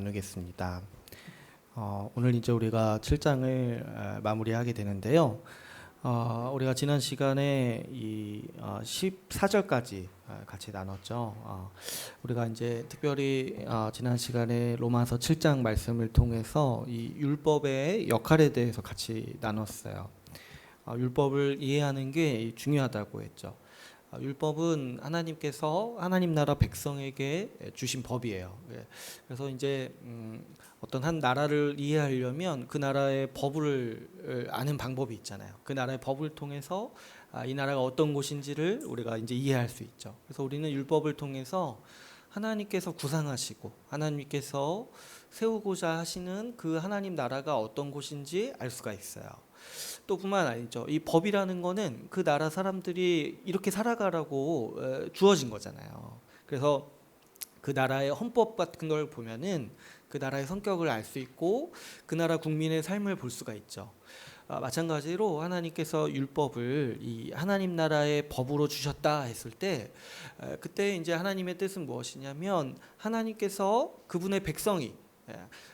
나누겠습니다. 오늘 이제 우리가 7장을 마무리하게 되는데요. 우리가 지난 시간에 이 14절까지 같이 나눴죠. 우리가 이제 특별히 지난 시간에 로마서 7장 말씀을 통해서 이 율법의 역할에 대해서 같이 나눴어요. 율법을 이해하는 게 중요하다고 했죠. 율법은 하나님께서 하나님 나라 백성에게 주신 법이에요. 그래서 이제 어떤 한 나라를 이해하려면 그 나라의 법을 아는 방법이 있잖아요. 그 나라의 법을 통해서 이 나라가 어떤 곳인지를 우리가 이제 이해할 수 있죠. 그래서 우리는 율법을 통해서 하나님께서 구상하시고 하나님께서 세우고자 하시는 그 하나님 나라가 어떤 곳인지 알 수가 있어요. 또 뿐만 아니죠. 이 법이라는 거는 그 나라 사람들이 이렇게 살아가라고 주어진 거잖아요. 그래서 그 나라의 헌법 같은 걸 보면은 그 나라의 성격을 알 수 있고 그 나라 국민의 삶을 볼 수가 있죠. 마찬가지로 하나님께서 율법을 이 하나님 나라의 법으로 주셨다 했을 때 그때 이제 하나님의 뜻은 무엇이냐면 하나님께서 그분의 백성이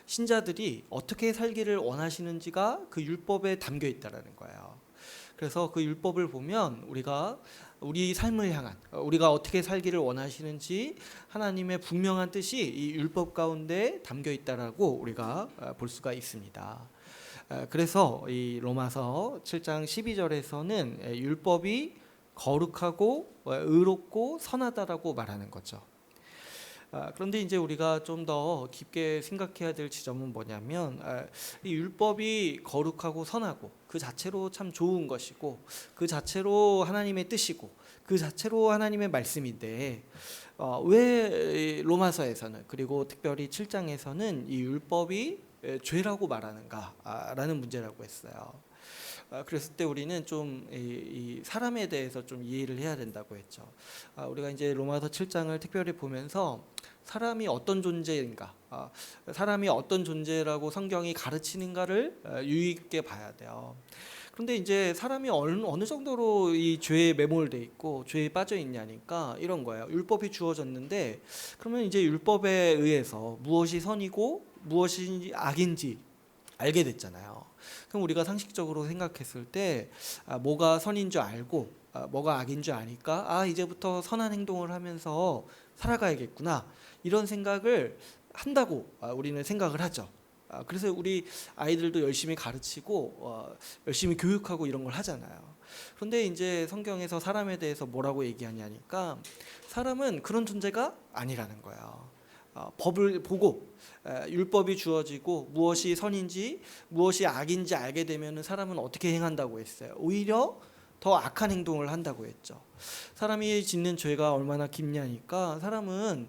신자들이 어떻게 살기를 원하시는지가 그 율법에 담겨 있다라는 거예요. 그래서 그 율법을 보면 우리가 우리 삶을 향한 우리가 어떻게 살기를 원하시는지 하나님의 분명한 뜻이 이 율법 가운데 담겨 있다라고 우리가 볼 수가 있습니다. 그래서 이 로마서 7장 12절에서는 율법이 거룩하고 의롭고 선하다라고 말하는 거죠. 그런데 이제 우리가 좀 더 깊게 생각해야 될 지점은 뭐냐면 이 율법이 거룩하고 선하고 그 자체로 참 좋은 것이고 그 자체로 하나님의 뜻이고 그 자체로 하나님의 말씀인데 왜 로마서에서는 그리고 특별히 7장에서는 이 율법이 죄라고 말하는가라는 문제라고 했어요. 그랬을 때 우리는 좀 이 사람에 대해서 좀 이해를 해야 된다고 했죠. 우리가 이제 로마서 7장을 특별히 보면서 사람이 어떤 존재인가, 사람이 어떤 존재라고 성경이 가르치는가를 유의 깊게 봐야 돼요. 그런데 이제 사람이 어느 정도로 이 죄에 매몰돼 있고 죄에 빠져 있냐니까 이런 거예요. 율법이 주어졌는데 그러면 이제 율법에 의해서 무엇이 선이고 무엇이 악인지 알게 됐잖아요. 그럼 우리가 상식적으로 생각했을 때 뭐가 선인 줄 알고 뭐가 악인 줄 아니까 이제부터 선한 행동을 하면서 살아가야겠구나 이런 생각을 한다고 우리는 생각을 하죠. 그래서 우리 아이들도 열심히 가르치고 열심히 교육하고 이런 걸 하잖아요. 그런데 이제 성경에서 사람에 대해서 뭐라고 얘기하냐니까 사람은 그런 존재가 아니라는 거예요. 법을 보고 율법이 주어지고 무엇이 선인지 무엇이 악인지 알게 되면 사람은 어떻게 행한다고 했어요? 오히려 더 악한 행동을 한다고 했죠. 사람이 짓는 죄가 얼마나 깊냐니까 사람은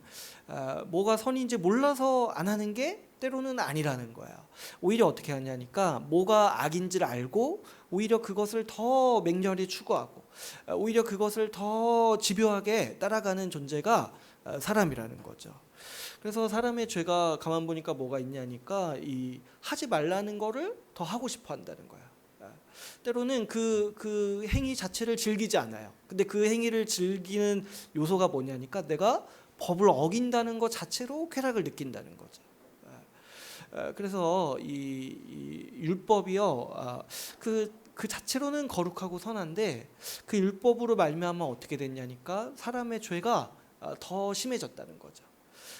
뭐가 선인지 몰라서 안 하는 게 때로는 아니라는 거예요. 오히려 어떻게 하냐니까 뭐가 악인지를 알고 오히려 그것을 더 맹렬히 추구하고 오히려 그것을 더 집요하게 따라가는 존재가 사람이라는 거죠. 그래서 사람의 죄가 가만 보니까 뭐가 있냐니까 이 하지 말라는 거를 더 하고 싶어 한다는 거야. 때로는 그 행위 자체를 즐기지 않아요. 근데 그 행위를 즐기는 요소가 뭐냐니까 내가 법을 어긴다는 것 자체로 쾌락을 느낀다는 거죠. 그래서 이 율법이요, 그 자체로는 거룩하고 선한데 그 율법으로 말미암아 어떻게 됐냐니까 사람의 죄가 더 심해졌다는 거죠.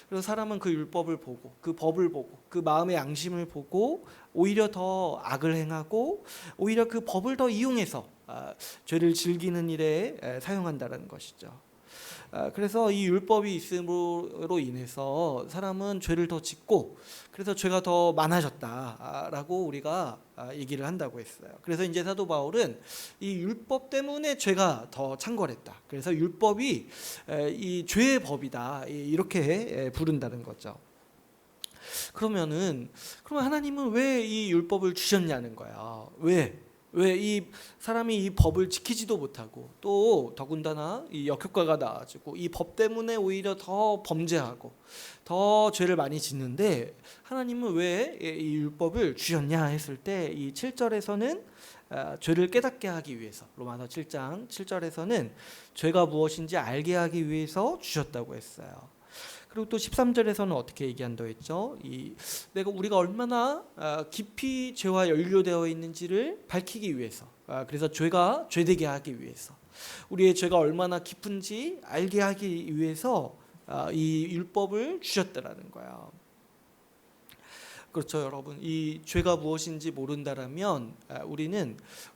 그래서 사람은 그 율법을 보고 그 법을 보고 그 마음의 양심을 보고 오히려 더 악을 행하고 오히려 그 법을 더 이용해서 죄를 즐기는 일에 사용한다는 것이죠. 그래서 이 율법이 있음으로 인해서 사람은 죄를 더 짓고 그래서 죄가 더 많아졌다라고 우리가 얘기를 한다고 했어요. 그래서 이제 사도 바울은 이 율법 때문에 죄가 더 창궐했다. 그래서 율법이 이 죄의 법이다 이렇게 부른다는 거죠. 그러면 하나님은 왜 이 율법을 주셨냐는 거야. 왜 이 사람이 이 법을 지키지도 못하고 또 더군다나 이 역효과가 나와지고 이 법 때문에 오히려 더 범죄하고 더 죄를 많이 짓는데 하나님은 왜 이 율법을 주셨냐 했을 때 이 7절에서는 죄를 깨닫게 하기 위해서 로마서 7장 7절에서는 죄가 무엇인지 알게 하기 위해서 주셨다고 했어요. 그리고 또 13절에서는 어떻게 얘기한다고 했죠? 우리가 얼마나 깊이 죄와 연루되어 있는지를 밝히기 위해서, 그래서 죄가 죄되게 하기 위해서, 우리의 죄가 얼마나 깊은지 알게 하기 위해서 이 율법을 주셨다라는 거예요. 그렇죠, 여러분. 이 죄가 무엇인지 모른다라면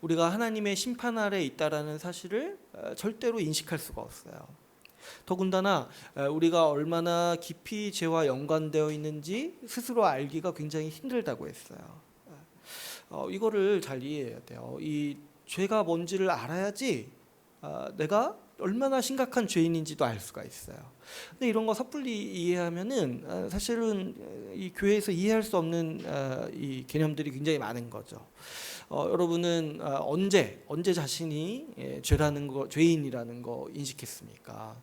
우리가 하나님의 심판 아래 있다라는 사실을 절대로 인식할 수가 없어요. 더군다나 우리가 얼마나 깊이 죄와 연관되어 있는지 스스로 알기가 굉장히 힘들다고 했어요. 이거를 잘 이해해야 돼요. 이 죄가 뭔지를 알아야지 내가 얼마나 심각한 죄인인지도 알 수가 있어요. 근데 이런 거 섣불리 이해하면은 사실은 이 교회에서 이해할 수 없는 이 개념들이 굉장히 많은 거죠. 여러분은 언제 자신이 죄인이라는 거 인식했습니까?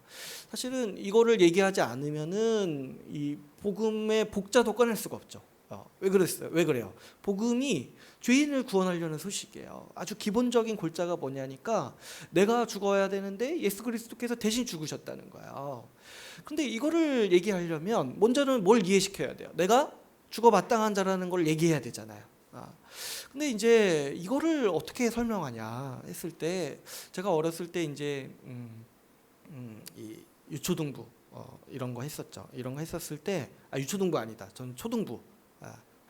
사실은 이거를 얘기하지 않으면은 이 복음의 복자도 꺼낼 수가 없죠. 왜 그랬어요? 왜 그래요? 복음이 죄인을 구원하려는 소식이에요. 아주 기본적인 골자가 뭐냐니까 내가 죽어야 되는데 예수 그리스도께서 대신 죽으셨다는 거예요. 근데 이거를 얘기하려면 먼저는 뭘 이해시켜야 돼요? 내가 죽어 마땅한 자라는 걸 얘기해야 되잖아요. 근데 이제 이거를 어떻게 설명하냐 했을 때, 제가 어렸을 때 이제 이 유초등부 이런 거 했었죠. 이런 거 했었을 때 유초등부 아니다. 전 초등부.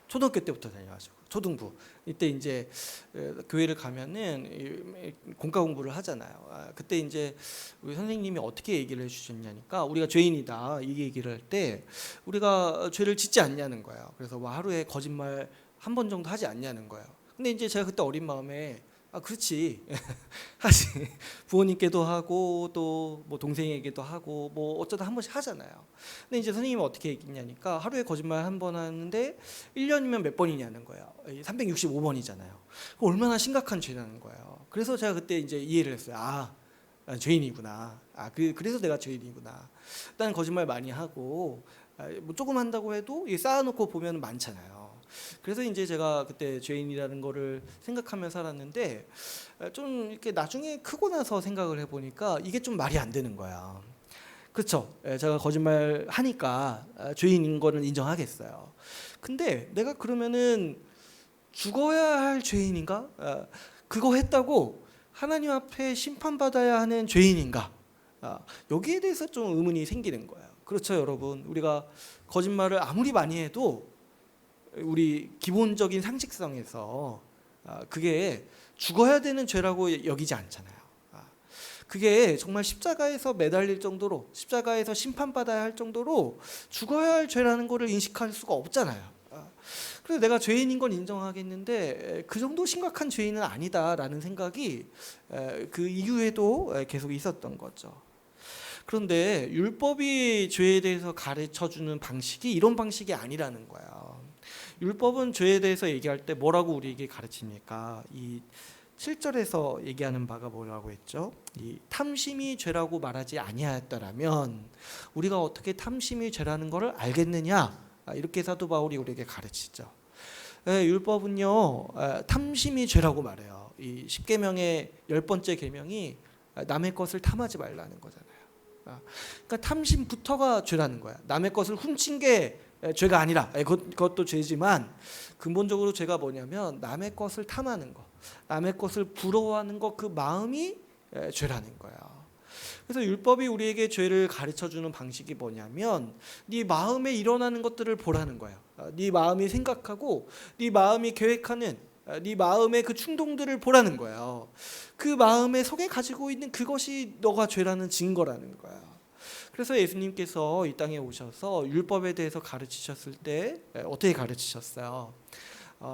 초등학교 때부터 다녀가지고 초등부 이때 이제 교회를 가면은 공과 공부를 하잖아요. 그때 이제 우리 선생님이 어떻게 얘기를 해주셨냐니까, 우리가 죄인이다 이 얘기를 할 때 우리가 죄를 짓지 않냐는 거예요. 그래서 뭐 하루에 거짓말 한 번 정도 하지 않냐는 거예요. 근데 이제 제가 그때 어린 마음에 그렇지 하지, 부모님께도 하고 또 뭐 동생에게도 하고 뭐 어쩌다 한 번씩 하잖아요. 근데 이제 선생님이 어떻게 얘기했냐니까, 하루에 거짓말 한 번 하는데 1년이면 몇 번이냐는 거예요. 365번이잖아요. 얼마나 심각한 죄라는 거예요. 그래서 제가 그때 이제 이해를 했어요. 난 죄인이구나. 그래서 내가 죄인이구나. 일단 거짓말 많이 하고 뭐 조금 한다고 해도 쌓아놓고 보면 많잖아요. 그래서 이제 제가 그때 죄인이라는 거를 생각하며 살았는데, 좀 이렇게 나중에 크고 나서 생각을 해보니까 이게 좀 말이 안 되는 거야. 그렇죠? 제가 거짓말 하니까 죄인인 거는 인정하겠어요. 근데 내가 그러면은 죽어야 할 죄인인가? 그거 했다고 하나님 앞에 심판받아야 하는 죄인인가? 여기에 대해서 좀 의문이 생기는 거예요. 그렇죠, 여러분. 우리가 거짓말을 아무리 많이 해도 우리 기본적인 상식성에서 그게 죽어야 되는 죄라고 여기지 않잖아요. 그게 정말 십자가에서 매달릴 정도로, 십자가에서 심판받아야 할 정도로 죽어야 할 죄라는 것을 인식할 수가 없잖아요. 그래서 내가 죄인인 건 인정하겠는데 그 정도 심각한 죄인은 아니다라는 생각이 그 이후에도 계속 있었던 거죠. 그런데 율법이 죄에 대해서 가르쳐주는 방식이 이런 방식이 아니라는 거예요. 율법은 죄에 대해서 얘기할 때 뭐라고 우리에게 가르칩니까? 이 7절에서 얘기하는 바가 뭐라고 했죠? 이 탐심이 죄라고 말하지 아니하였더라면 우리가 어떻게 탐심이 죄라는 것을 알겠느냐? 이렇게 사도 바울이 우리에게 가르치죠. 율법은요, 탐심이 죄라고 말해요. 이 10계명의 10번째 계명이 남의 것을 탐하지 말라는 거잖아요. 그러니까 탐심부터가 죄라는 거야. 남의 것을 훔친 게 죄가 아니라, 그것도 죄지만 근본적으로 죄가 뭐냐면 남의 것을 탐하는 거, 남의 것을 부러워하는 거, 그 마음이 죄라는 거야. 그래서 율법이 우리에게 죄를 가르쳐주는 방식이 뭐냐면 네 마음에 일어나는 것들을 보라는 거예요. 네 마음이 생각하고 네 마음이 계획하는 네 마음의 그 충동들을 보라는 거예요. 그 마음의 속에 가지고 있는 그것이 너가 죄라는 증거라는 거야. 그래서 예수님께서 이 땅에 오셔서 율법에 대해서 가르치셨을 때 어떻게 가르치셨어요?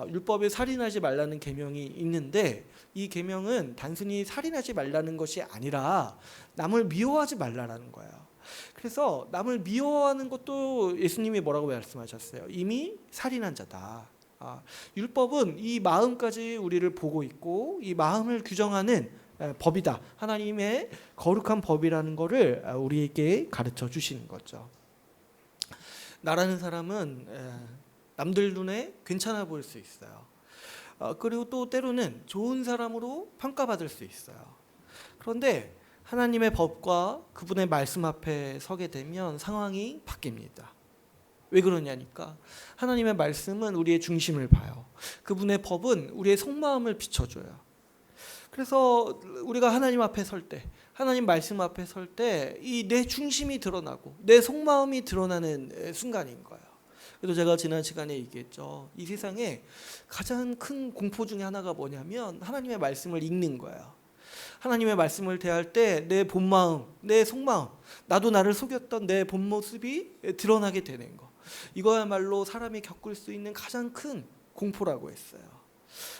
율법에 살인하지 말라는 계명이 있는데 이 계명은 단순히 살인하지 말라는 것이 아니라 남을 미워하지 말라는 거예요. 그래서 남을 미워하는 것도 예수님이 뭐라고 말씀하셨어요? 이미 살인한 자다. 율법은 이 마음까지 우리를 보고 있고 이 마음을 규정하는 법이다. 하나님의 거룩한 법이라는 것을 우리에게 가르쳐 주시는 거죠. 나라는 사람은 남들 눈에 괜찮아 보일 수 있어요. 그리고 또 때로는 좋은 사람으로 평가받을 수 있어요. 그런데 하나님의 법과 그분의 말씀 앞에 서게 되면 상황이 바뀝니다. 왜 그러냐니까 하나님의 말씀은 우리의 중심을 봐요. 그분의 법은 우리의 속마음을 비춰줘요. 그래서 우리가 하나님 앞에 설 때, 하나님 말씀 앞에 설 때 이 내 중심이 드러나고 내 속마음이 드러나는 순간인 거예요. 그래서 제가 지난 시간에 얘기했죠. 이 세상에 가장 큰 공포 중에 하나가 뭐냐면 하나님의 말씀을 읽는 거예요. 하나님의 말씀을 대할 때 내 본마음, 내 속마음, 나도 나를 속였던 내 본 모습이 드러나게 되는 거. 이거야말로 사람이 겪을 수 있는 가장 큰 공포라고 했어요.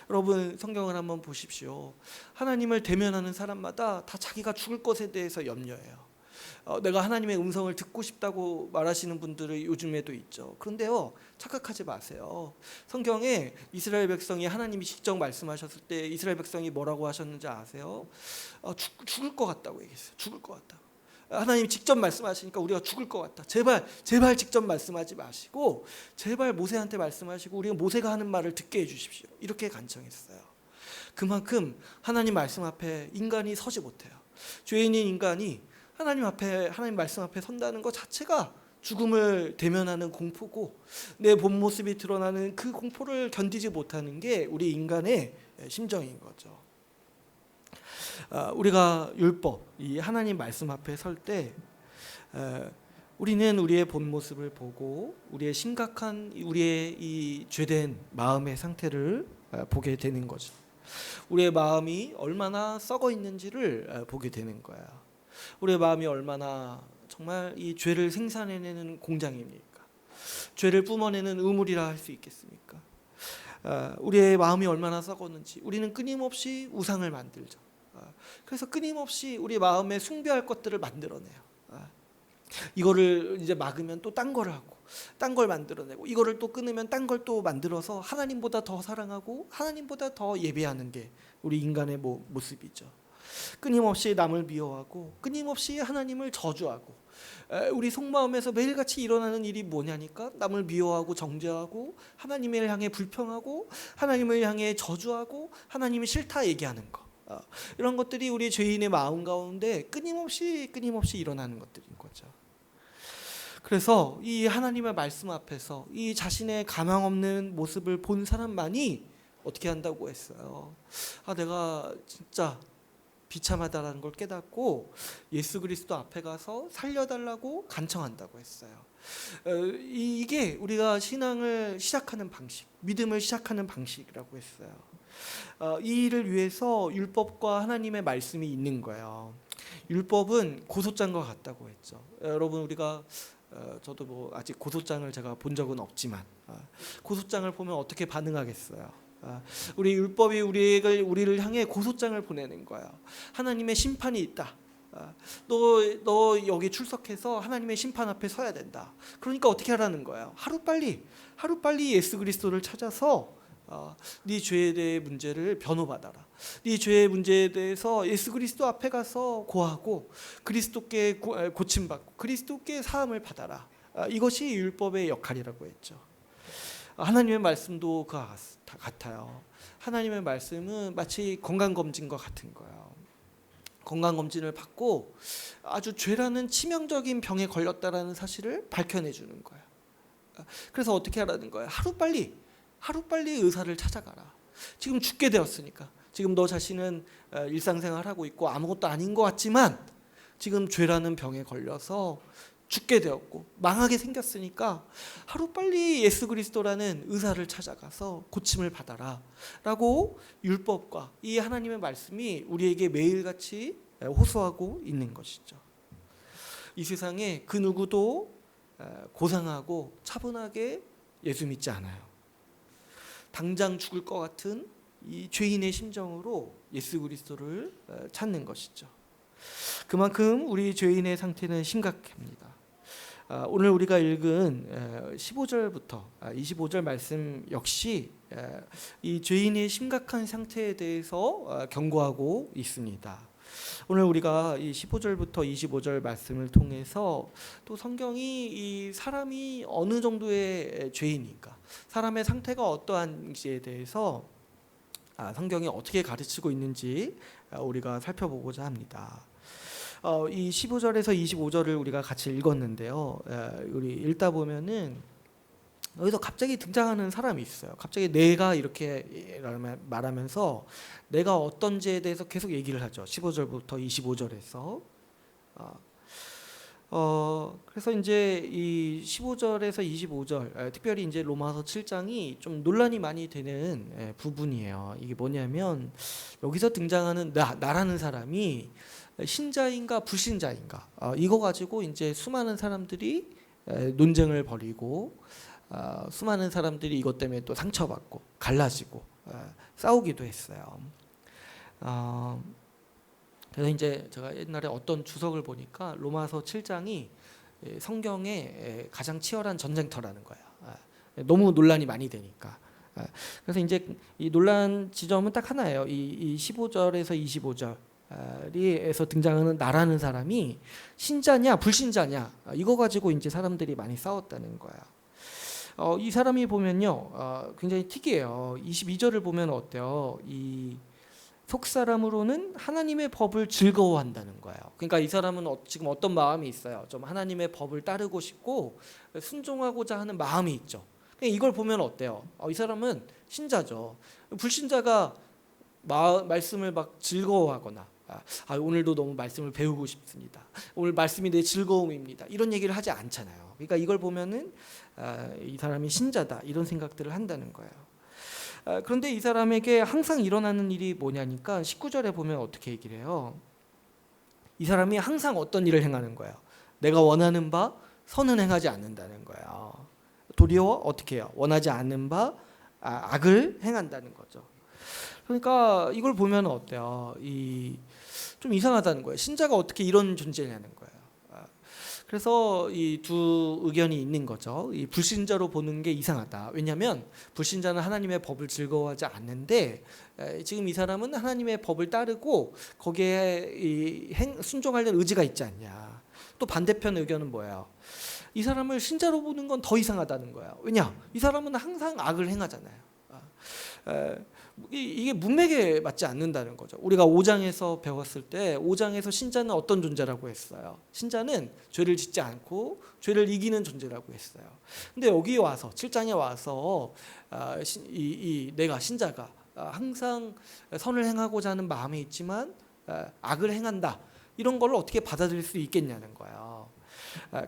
여러분 성경을 한번 보십시오. 하나님을 대면하는 사람마다 다 자기가 죽을 것에 대해서 염려해요. 내가 하나님의 음성을 듣고 싶다고 말하시는 분들이 요즘에도 있죠. 그런데요, 착각하지 마세요. 성경에 이스라엘 백성이 하나님이 직접 말씀하셨을 때 이스라엘 백성이 뭐라고 하셨는지 아세요? 죽을 것 같다고 얘기했어요. 죽을 것 같다고. 하나님이 직접 말씀하시니까 우리가 죽을 것 같다. 제발 직접 말씀하지 마시고 제발 모세한테 말씀하시고 우리가 모세가 하는 말을 듣게 해주십시오. 이렇게 간청했어요. 그만큼 하나님 말씀 앞에 인간이 서지 못해요. 죄인인 인간이 하나님 말씀 앞에 선다는 것 자체가 죽음을 대면하는 공포고 내 본 모습이 드러나는 그 공포를 견디지 못하는 게 우리 인간의 심정인 거죠. 우리가 율법, 이 하나님 말씀 앞에 설 때 우리는 우리의 본 모습을 보고 우리의 심각한 우리의 이 죄된 마음의 상태를 보게 되는 거죠. 우리의 마음이 얼마나 썩어 있는지를 보게 되는 거예요. 우리의 마음이 얼마나 정말 이 죄를 생산해내는 공장입니까? 죄를 뿜어내는 우물이라 할 수 있겠습니까? 우리의 마음이 얼마나 썩었는지 우리는 끊임없이 우상을 만들죠. 그래서 끊임없이 우리 마음에 숭배할 것들을 만들어내요. 이거를 이제 막으면 또 딴 걸 하고 딴 걸 만들어내고 이거를 또 끊으면 딴 걸 또 만들어서 하나님보다 더 사랑하고 하나님보다 더 예배하는 게 우리 인간의 모습이죠. 끊임없이 남을 미워하고 끊임없이 하나님을 저주하고 우리 속마음에서 매일같이 일어나는 일이 뭐냐니까 남을 미워하고 정죄하고 하나님을 향해 불평하고 하나님을 향해 저주하고 하나님이 싫다 얘기하는 거. 이런 것들이 우리 죄인의 마음 가운데 끊임없이 일어나는 것들인 거죠. 그래서 이 하나님의 말씀 앞에서 이 자신의 가망 없는 모습을 본 사람만이 어떻게 한다고 했어요. 내가 진짜 비참하다라는 걸 깨닫고 예수 그리스도 앞에 가서 살려달라고 간청한다고 했어요. 이게 우리가 신앙을 시작하는 방식, 믿음을 시작하는 방식이라고 했어요. 이 일을 위해서 율법과 하나님의 말씀이 있는 거예요. 율법은 고소장과 같다고 했죠. 여러분 우리가 저도 뭐 아직 고소장을 제가 본 적은 없지만 고소장을 보면 어떻게 반응하겠어요? 우리 율법이 우리를 향해 고소장을 보내는 거야. 하나님의 심판이 있다. 너 여기 출석해서 하나님의 심판 앞에 서야 된다. 그러니까 어떻게 하라는 거야? 하루빨리 예수 그리스도를 찾아서 네 죄에 대해 문제를 변호받아라. 네 죄의 문제에 대해서 예수 그리스도 앞에 가서 고하고 그리스도께 고침받고 그리스도께 사함을 받아라. 이것이 율법의 역할이라고 했죠. 하나님의 말씀도 그와 같아요. 하나님의 말씀은 마치 건강검진과 같은 거예요. 건강검진을 받고 아주 죄라는 치명적인 병에 걸렸다라는 사실을 밝혀내 주는 거예요. 그래서 어떻게 하라는 거예요? 하루빨리 의사를 찾아가라. 지금 죽게 되었으니까. 지금 너 자신은 일상생활하고 있고 아무것도 아닌 것 같지만 지금 죄라는 병에 걸려서 죽게 되었고 망하게 생겼으니까 하루빨리 예수 그리스도라는 의사를 찾아가서 고침을 받아라 라고 율법과 이 하나님의 말씀이 우리에게 매일같이 호소하고 있는 것이죠. 이 세상에 그 누구도 고상하고 차분하게 예수 믿지 않아요. 당장 죽을 것 같은 이 죄인의 심정으로 예수 그리스도를 찾는 것이죠. 그만큼 우리 죄인의 상태는 심각합니다. 오늘 우리가 읽은 15절부터 25절 말씀 역시 이 죄인의 심각한 상태에 대해서 경고하고 있습니다. 오늘 우리가 이 15절부터 25절 말씀을 통해서 또 성경이 이 사람이 어느 정도의 죄인인가, 사람의 상태가 어떠한지에 대해서 성경이 어떻게 가르치고 있는지 우리가 살펴보고자 합니다. 이 15절에서 25절을 우리가 같이 읽었는데요. 우리 읽다 보면은 여기서 갑자기 등장하는 사람이 있어요. 갑자기 내가 이렇게 말하면서 내가 어떤지에 대해서 계속 얘기를 하죠. 15절부터 25절에서. 그래서 이제 이 15절에서 25절, 특별히 이제 로마서 7장이 좀 논란이 많이 되는 부분이에요. 이게 뭐냐면 여기서 등장하는 나라는 사람이 신자인가 불신자인가, 이거 가지고 이제 수많은 사람들이 논쟁을 벌이고, 수많은 사람들이 이것 때문에 또 상처받고 갈라지고 싸우기도 했어요. 그래서 이제 제가 옛날에 어떤 주석을 보니까 로마서 7장이 성경의 가장 치열한 전쟁터라는 거예요. 너무 논란이 많이 되니까. 그래서 이제 이 논란 지점은 딱 하나예요. 이 15절에서 25절에서 등장하는 나라는 사람이 신자냐 불신자냐, 이거 가지고 이제 사람들이 많이 싸웠다는 거예요. 이 사람이 보면요, 굉장히 특이해요. 22절을 보면 어때요? 이 속사람으로는 하나님의 법을 즐거워한다는 거예요. 그러니까 이 사람은 지금 어떤 마음이 있어요? 좀 하나님의 법을 따르고 싶고 순종하고자 하는 마음이 있죠. 이걸 보면 어때요? 이 사람은 신자죠. 불신자가 말씀을 막 즐거워하거나, 오늘도 너무 말씀을 배우고 싶습니다, 오늘 말씀이 내 즐거움입니다, 이런 얘기를 하지 않잖아요. 그러니까 이걸 보면은 이 사람이 신자다, 이런 생각들을 한다는 거예요. 그런데 이 사람에게 항상 일어나는 일이 뭐냐니까 19절에 보면 어떻게 얘기를 해요? 이 사람이 항상 어떤 일을 행하는 거예요? 내가 원하는 바 선은 행하지 않는다는 거예요. 도리어 어떻게 해요? 원하지 않는 바 악을 행한다는 거죠. 그러니까 이걸 보면 어때요? 좀 이상하다는 거예요. 신자가 어떻게 이런 존재냐는 거예요. 그래서 이 두 의견이 있는 거죠. 이 불신자로 보는 게 이상하다. 왜냐하면 불신자는 하나님의 법을 즐거워하지 않는데, 지금 이 사람은 하나님의 법을 따르고 거기에 순종하려는 의지가 있지 않냐. 또 반대편 의견은 뭐예요? 이 사람을 신자로 보는 건 더 이상하다는 거예요. 왜냐? 이 사람은 항상 악을 행하잖아요. 이게 문맥에 맞지 않는다는 거죠. 우리가 5장에서 배웠을 때 5장에서 신자는 어떤 존재라고 했어요? 신자는 죄를 짓지 않고 죄를 이기는 존재라고 했어요. 근데 여기 와서 7장에 와서 내가 신자가 항상 선을 행하고자 하는 마음이 있지만 악을 행한다, 이런 걸 어떻게 받아들일 수 있겠냐는 거예요.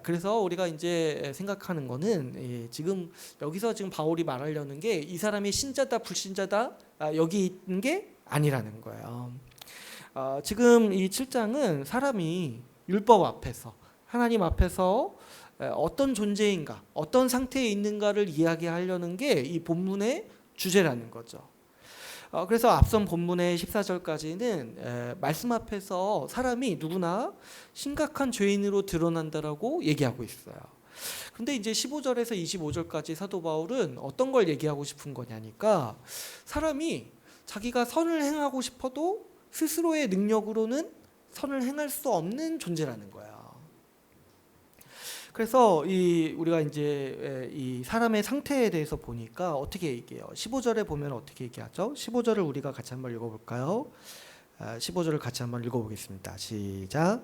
그래서 우리가 이제 생각하는 거는, 지금 여기서 지금 바울이 말하려는 게 이 사람이 신자다 불신자다, 여기 있는 게 아니라는 거예요. 지금 이 7장은 사람이 율법 앞에서, 하나님 앞에서 어떤 존재인가, 어떤 상태에 있는가를 이야기하려는 게 이 본문의 주제라는 거죠. 그래서 앞선 본문의 14절까지는 말씀 앞에서 사람이 누구나 심각한 죄인으로 드러난다라고 얘기하고 있어요. 근데 이제 15절에서 25절까지 사도 바울은 어떤 걸 얘기하고 싶은 거냐니까, 사람이 자기가 선을 행하고 싶어도 스스로의 능력으로는 선을 행할 수 없는 존재라는 거예요. 그래서 우리가 이제 이 사람의 상태에 대해서 보니까 어떻게 얘기해요? 15절에 보면 어떻게 얘기하죠? 15절을 우리가 같이 한번 읽어볼까요? 15절을 같이 한번 읽어보겠습니다. 시작.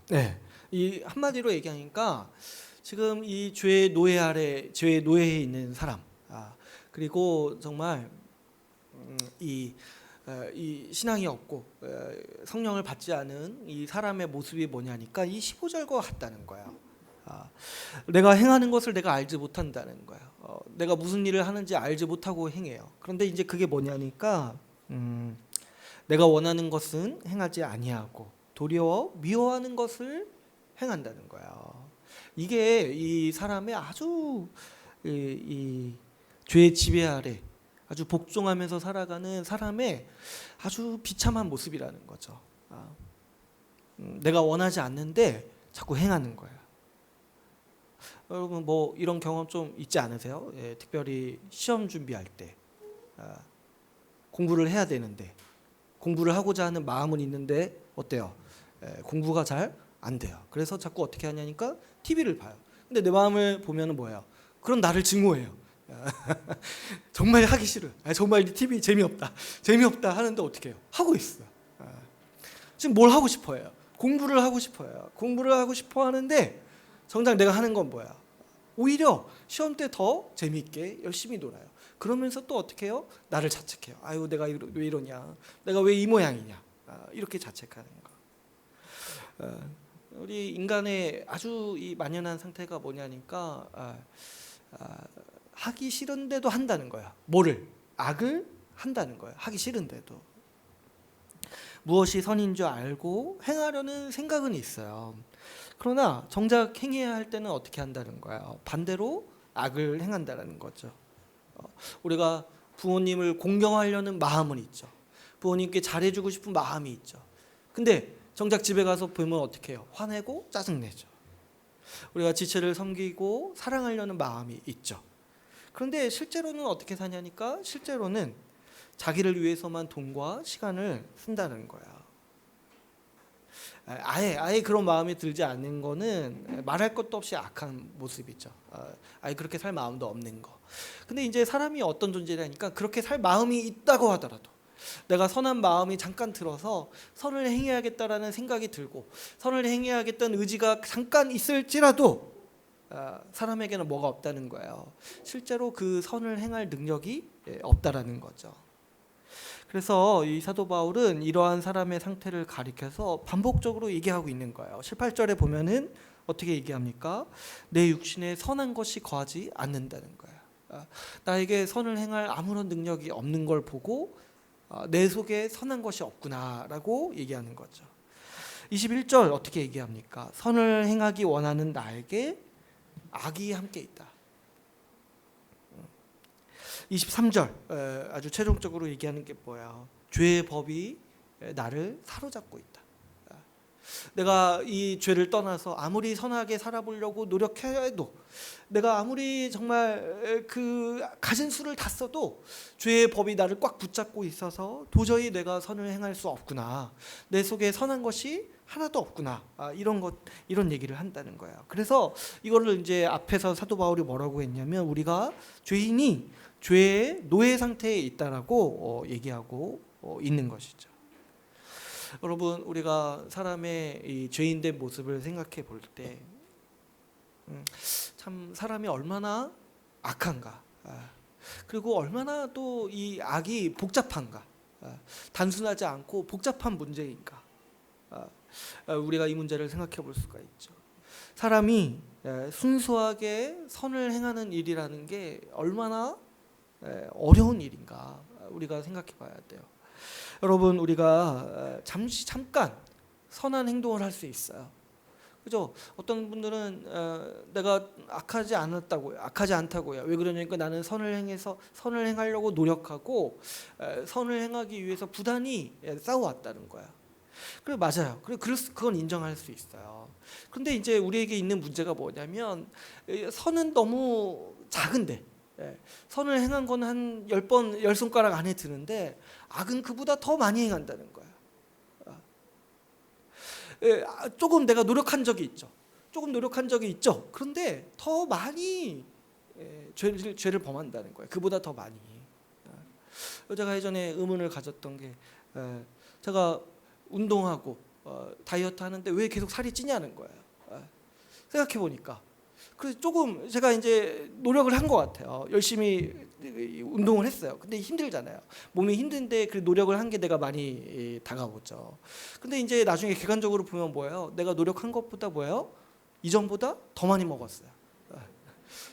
네, 이 한마디로 얘기하니까 지금 이 죄의 노예 아래, 죄의 노예에 있는 사람, 그리고 정말 이 신앙이 없고 성령을 받지 않은 이 사람의 모습이 뭐냐니까 이 15절과 같다는 거예요. 내가 행하는 것을 내가 알지 못한다는 거예요. 내가 무슨 일을 하는지 알지 못하고 행해요. 그런데 이제 그게 뭐냐니까, 내가 원하는 것은 행하지 아니하고 도리어 미워하는 것을 행한다는 거예요. 이게 이 사람의 아주 이 죄의 지배 아래 아주 복종하면서 살아가는 사람의 아주 비참한 모습이라는 거죠. 내가 원하지 않는데 자꾸 행하는 거예요. 여러분 뭐 이런 경험 좀 있지 않으세요? 특별히 시험 준비할 때 공부를 해야 되는데, 공부를 하고자 하는 마음은 있는데 어때요? 공부가 잘 안 돼요. 그래서 자꾸 어떻게 하냐니까 TV를 봐요. 근데 내 마음을 보면은 뭐예요? 그럼 나를 증오해요. 정말 하기 싫어요. 정말 이 TV 재미없다 하는데 어떻게 해요? 하고 있어요. 지금 뭘 하고 싶어요? 공부를 하고 싶어요. 공부를 하고 싶어 하는데 정작 내가 하는 건 뭐야? 오히려 시험 때 더 재미있게 열심히 놀아요. 그러면서 또 어떻게 해요? 나를 자책해요. 아유, 내가 왜 이러냐? 내가 왜 이 모양이냐? 이렇게 자책하는 거. 우리 인간의 아주 이 만연한 상태가 뭐냐니까 하기 싫은데도 한다는 거야. 뭐를? 악을 한다는 거야. 하기 싫은데도. 무엇이 선인 줄 알고 행하려는 생각은 있어요. 그러나 정작 행해야 할 때는 어떻게 한다는 거야? 반대로 악을 행한다는 거죠. 우리가 부모님을 공경하려는 마음은 있죠. 부모님께 잘해주고 싶은 마음이 있죠. 근데 정작 집에 가서 보면 어떻게 해요? 화내고 짜증내죠. 우리가 지체를 섬기고 사랑하려는 마음이 있죠. 그런데 실제로는 어떻게 사냐니까 실제로는 자기를 위해서만 돈과 시간을 쓴다는 거야. 아예 그런 마음이 들지 않는 거는 말할 것도 없이 악한 모습이죠. 아예 그렇게 살 마음도 없는 거. 근데 이제 사람이 어떤 존재라니까 그렇게 살 마음이 있다고 하더라도 내가 선한 마음이 잠깐 들어서 선을 행해야겠다라는 생각이 들고 선을 행해야겠다는 의지가 잠깐 있을지라도 사람에게는 뭐가 없다는 거예요. 실제로 그 선을 행할 능력이 없다라는 거죠. 그래서 이 사도 바울은 이러한 사람의 상태를 가리켜서 반복적으로 얘기하고 있는 거예요. 18절에 보면은 어떻게 얘기합니까? 내 육신에 선한 것이 거하지 않는다는 거예요. 나에게 선을 행할 아무런 능력이 없는 걸 보고 내 속에 선한 것이 없구나라고 얘기하는 거죠. 21절 어떻게 얘기합니까? 선을 행하기 원하는 나에게 악이 함께 있다. 23절 아주 최종적으로 얘기하는 게 뭐야? 죄의 법이 나를 사로잡고 있다. 내가 이 죄를 떠나서 아무리 선하게 살아보려고 노력해도 내가 아무리 정말 그 가진 수를 다 써도 죄의 법이 나를 꽉 붙잡고 있어서 도저히 내가 선을 행할 수 없구나. 내 속에 선한 것이 하나도 없구나. 이런 얘기를 한다는 거예요. 그래서 이거를 이제 앞에서 사도 바울이 뭐라고 했냐면 우리가 죄인이 죄의 노예 상태에 있다라고 얘기하고 있는 것이죠. 여러분 우리가 사람의 이 죄인된 모습을 생각해 볼 때 참 사람이 얼마나 악한가, 그리고 얼마나 또 이 악이 복잡한가, 단순하지 않고 복잡한 문제인가, 우리가 이 문제를 생각해 볼 수가 있죠. 사람이 순수하게 선을 행하는 일이라는 게 얼마나 어려운 일인가 우리가 생각해 봐야 돼요. 여러분 우리가 잠깐 선한 행동을 할 수 있어요. 그죠? 어떤 분들은 내가 악하지 않다고요. 왜 그러냐니까 나는 선을 행하려고 노력하고 선을 행하기 위해서 부단히 싸워왔다는 거야. 그래 맞아요. 그건 인정할 수 있어요. 그런데 이제 우리에게 있는 문제가 뭐냐면 선은 너무 작은데 선을 행한 건 한 10번 10손가락 안에 드는데 악은 그보다 더 많이 행한다는 거야. 조금 내가 노력한 적이 있죠. 그런데 더 많이 죄를 범한다는 거예요. 그보다 더 많이. 제가 예전에 의문을 가졌던 게 제가 운동하고 다이어트 하는데 왜 계속 살이 찌냐는 거예요. 생각해 보니까 그래서 조금 제가 이제 노력을 한 것 같아요. 열심히 운동을 했어요. 근데 힘들잖아요. 몸이 힘든데 그 노력을 한 게 내가 많이 다가오죠. 근데 이제 나중에 객관적으로 보면 뭐예요? 내가 노력한 것보다 뭐예요? 이전보다 더 많이 먹었어요.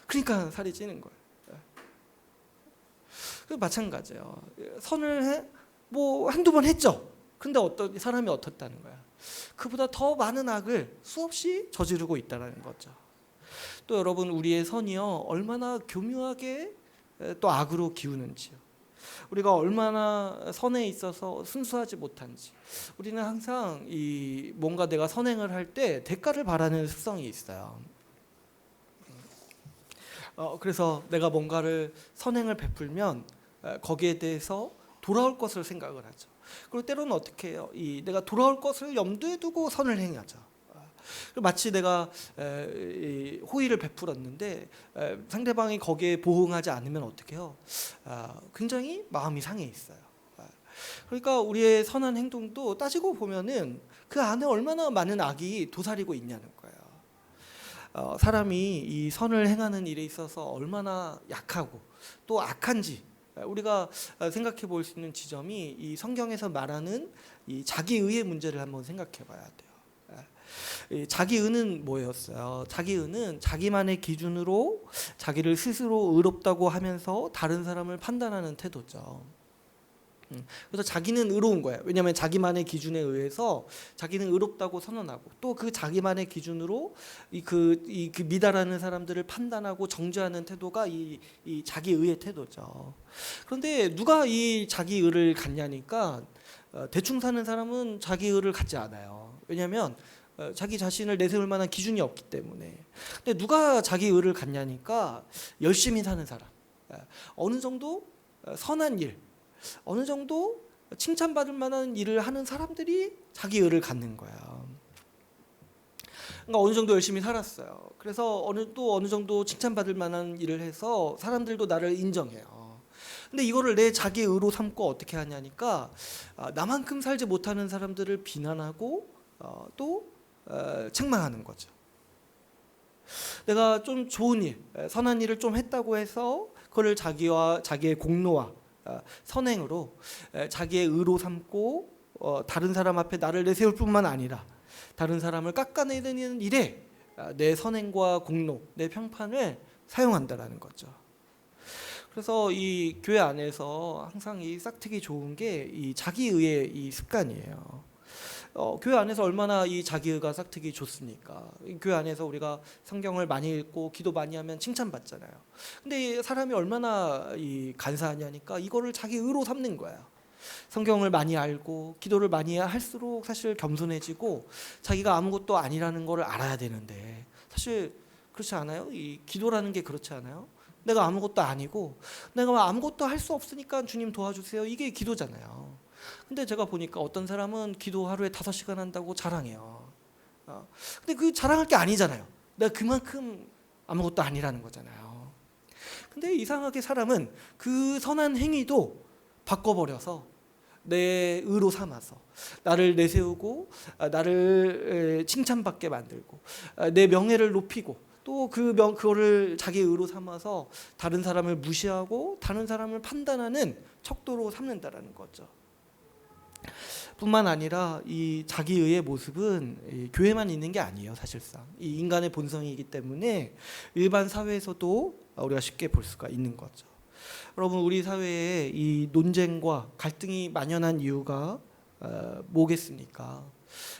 그러니까 살이 찌는 거예요. 마찬가지예요. 선을 뭐 한두 번 했죠. 근데 어떤 사람이 어떻다는 거야? 그보다 더 많은 악을 수없이 저지르고 있다는 거죠. 또 여러분 우리의 선이요 얼마나 교묘하게 또 악으로 기우는지요. 우리가 얼마나 선에 있어서 순수하지 못한지. 우리는 항상 이 뭔가 내가 선행을 할 때 대가를 바라는 습성이 있어요. 그래서 내가 뭔가를 선행을 베풀면 거기에 대해서 돌아올 것을 생각을 하죠. 그리고 때로는 어떻게 해요? 내가 돌아올 것을 염두에 두고 선을 행하죠. 마치 내가 호의를 베풀었는데 상대방이 거기에 보응하지 않으면 어떻게 해요? 굉장히 마음이 상해 있어요. 그러니까 우리의 선한 행동도 따지고 보면은 그 안에 얼마나 많은 악이 도사리고 있냐는 거예요. 사람이 이 선을 행하는 일에 있어서 얼마나 약하고 또 악한지 우리가 생각해 볼 수 있는 지점이 이 성경에서 말하는 이 자기의의 문제를 한번 생각해 봐야 돼요. 자기의는 뭐였어요? 자기의는 자기만의 기준으로 자기를 스스로 의롭다고 하면서 다른 사람을 판단하는 태도죠. 그래서 자기는 의로운 거예요. 왜냐하면 자기만의 기준에 의해서 자기는 의롭다고 선언하고 또 그 자기만의 기준으로 그 미달하는 사람들을 판단하고 정죄하는 태도가 이 자기의의 태도죠. 그런데 누가 이 자기의를 갖냐니까 대충 사는 사람은 자기의를 갖지 않아요. 왜냐하면 자기 자신을 내세울 만한 기준이 없기 때문에. 근데 누가 자기의를 갖냐니까 열심히 사는 사람, 어느 정도 선한 일, 어느 정도 칭찬받을 만한 일을 하는 사람들이 자기의를 갖는 거야. 그러니까 어느 정도 열심히 살았어요. 그래서 어느 정도 칭찬받을 만한 일을 해서 사람들도 나를 인정해요. 근데 이거를 내 자기의로 삼고 어떻게 하냐니까 나만큼 살지 못하는 사람들을 비난하고 또 책망하는 거죠. 내가 좀 좋은 일, 선한 일을 좀 했다고 해서 그걸 자기의 공로와 선행으로 자기의 의로 삼고 다른 사람 앞에 나를 내세울 뿐만 아니라 다른 사람을 깎아내리는 일에 내 선행과 공로, 내 평판을 사용한다라는 거죠. 그래서 이 교회 안에서 항상 이 싹트기 좋은 게 이 자기의의 이 습관이에요. 교회 안에서 얼마나 이 자기의가 싹트기 좋습니까? 교회 안에서 우리가 성경을 많이 읽고 기도 많이 하면 칭찬받잖아요. 근데 사람이 얼마나 간사하냐니까 이거를 자기의로 삼는 거야. 성경을 많이 알고 기도를 많이 할수록 사실 겸손해지고 자기가 아무것도 아니라는 걸 알아야 되는데 사실 그렇지 않아요? 이 기도라는 게 그렇지 않아요? 내가 아무것도 아니고 내가 아무것도 할 수 없으니까 주님 도와주세요. 이게 기도잖아요. 근데 제가 보니까 어떤 사람은 기도 하루에 5시간 한다고 자랑해요. 근데 그 자랑할 게 아니잖아요. 내가 그만큼 아무것도 아니라는 거잖아요. 근데 이상하게 사람은 그 선한 행위도 바꿔버려서 내 의로 삼아서 나를 내세우고 나를 칭찬받게 만들고 내 명예를 높이고 또 그거를 자기 의로 삼아서 다른 사람을 무시하고 다른 사람을 판단하는 척도로 삼는다라는 거죠. 뿐만 아니라 이 자기의의 모습은 교회만 있는 게 아니에요. 사실상 이 인간의 본성이기 때문에 일반 사회에서도 우리가 쉽게 볼 수가 있는 거죠. 여러분, 우리 사회에 이 논쟁과 갈등이 만연한 이유가 뭐겠습니까?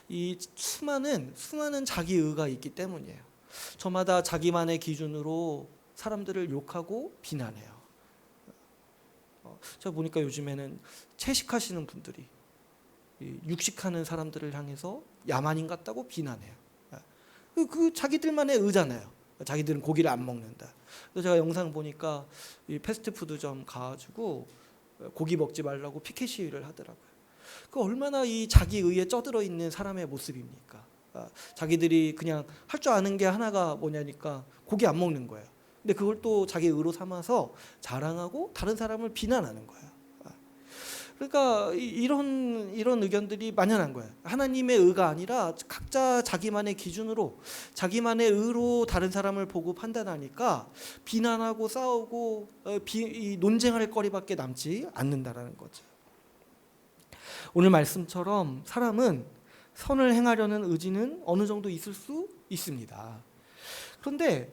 이 수많은 자기의가 있기 때문이에요. 저마다 자기만의 기준으로 사람들을 욕하고 비난해요. 제가 보니까 요즘에는 채식하시는 분들이 육식하는 사람들을 향해서 야만인 같다고 비난해요. 그 자기들만의 의잖아요. 자기들은 고기를 안 먹는다. 그래서 제가 영상 보니까 이 패스트푸드점 가가지고 고기 먹지 말라고 피켓 시위를 하더라고요. 그 얼마나 이 자기의에 쩌들어 있는 사람의 모습입니까? 자기들이 그냥 할 줄 아는 게 하나가 뭐냐니까 고기 안 먹는 거예요. 근데 그걸 또 자기 의로 삼아서 자랑하고 다른 사람을 비난하는 거예요. 그러니까 이런 의견들이 만연한 거예요. 하나님의 의가 아니라 각자 자기만의 기준으로 자기만의 의로 다른 사람을 보고 판단하니까 비난하고 싸우고 논쟁할 거리밖에 남지 않는다라는 거죠. 오늘 말씀처럼 사람은 선을 행하려는 의지는 어느 정도 있을 수 있습니다. 그런데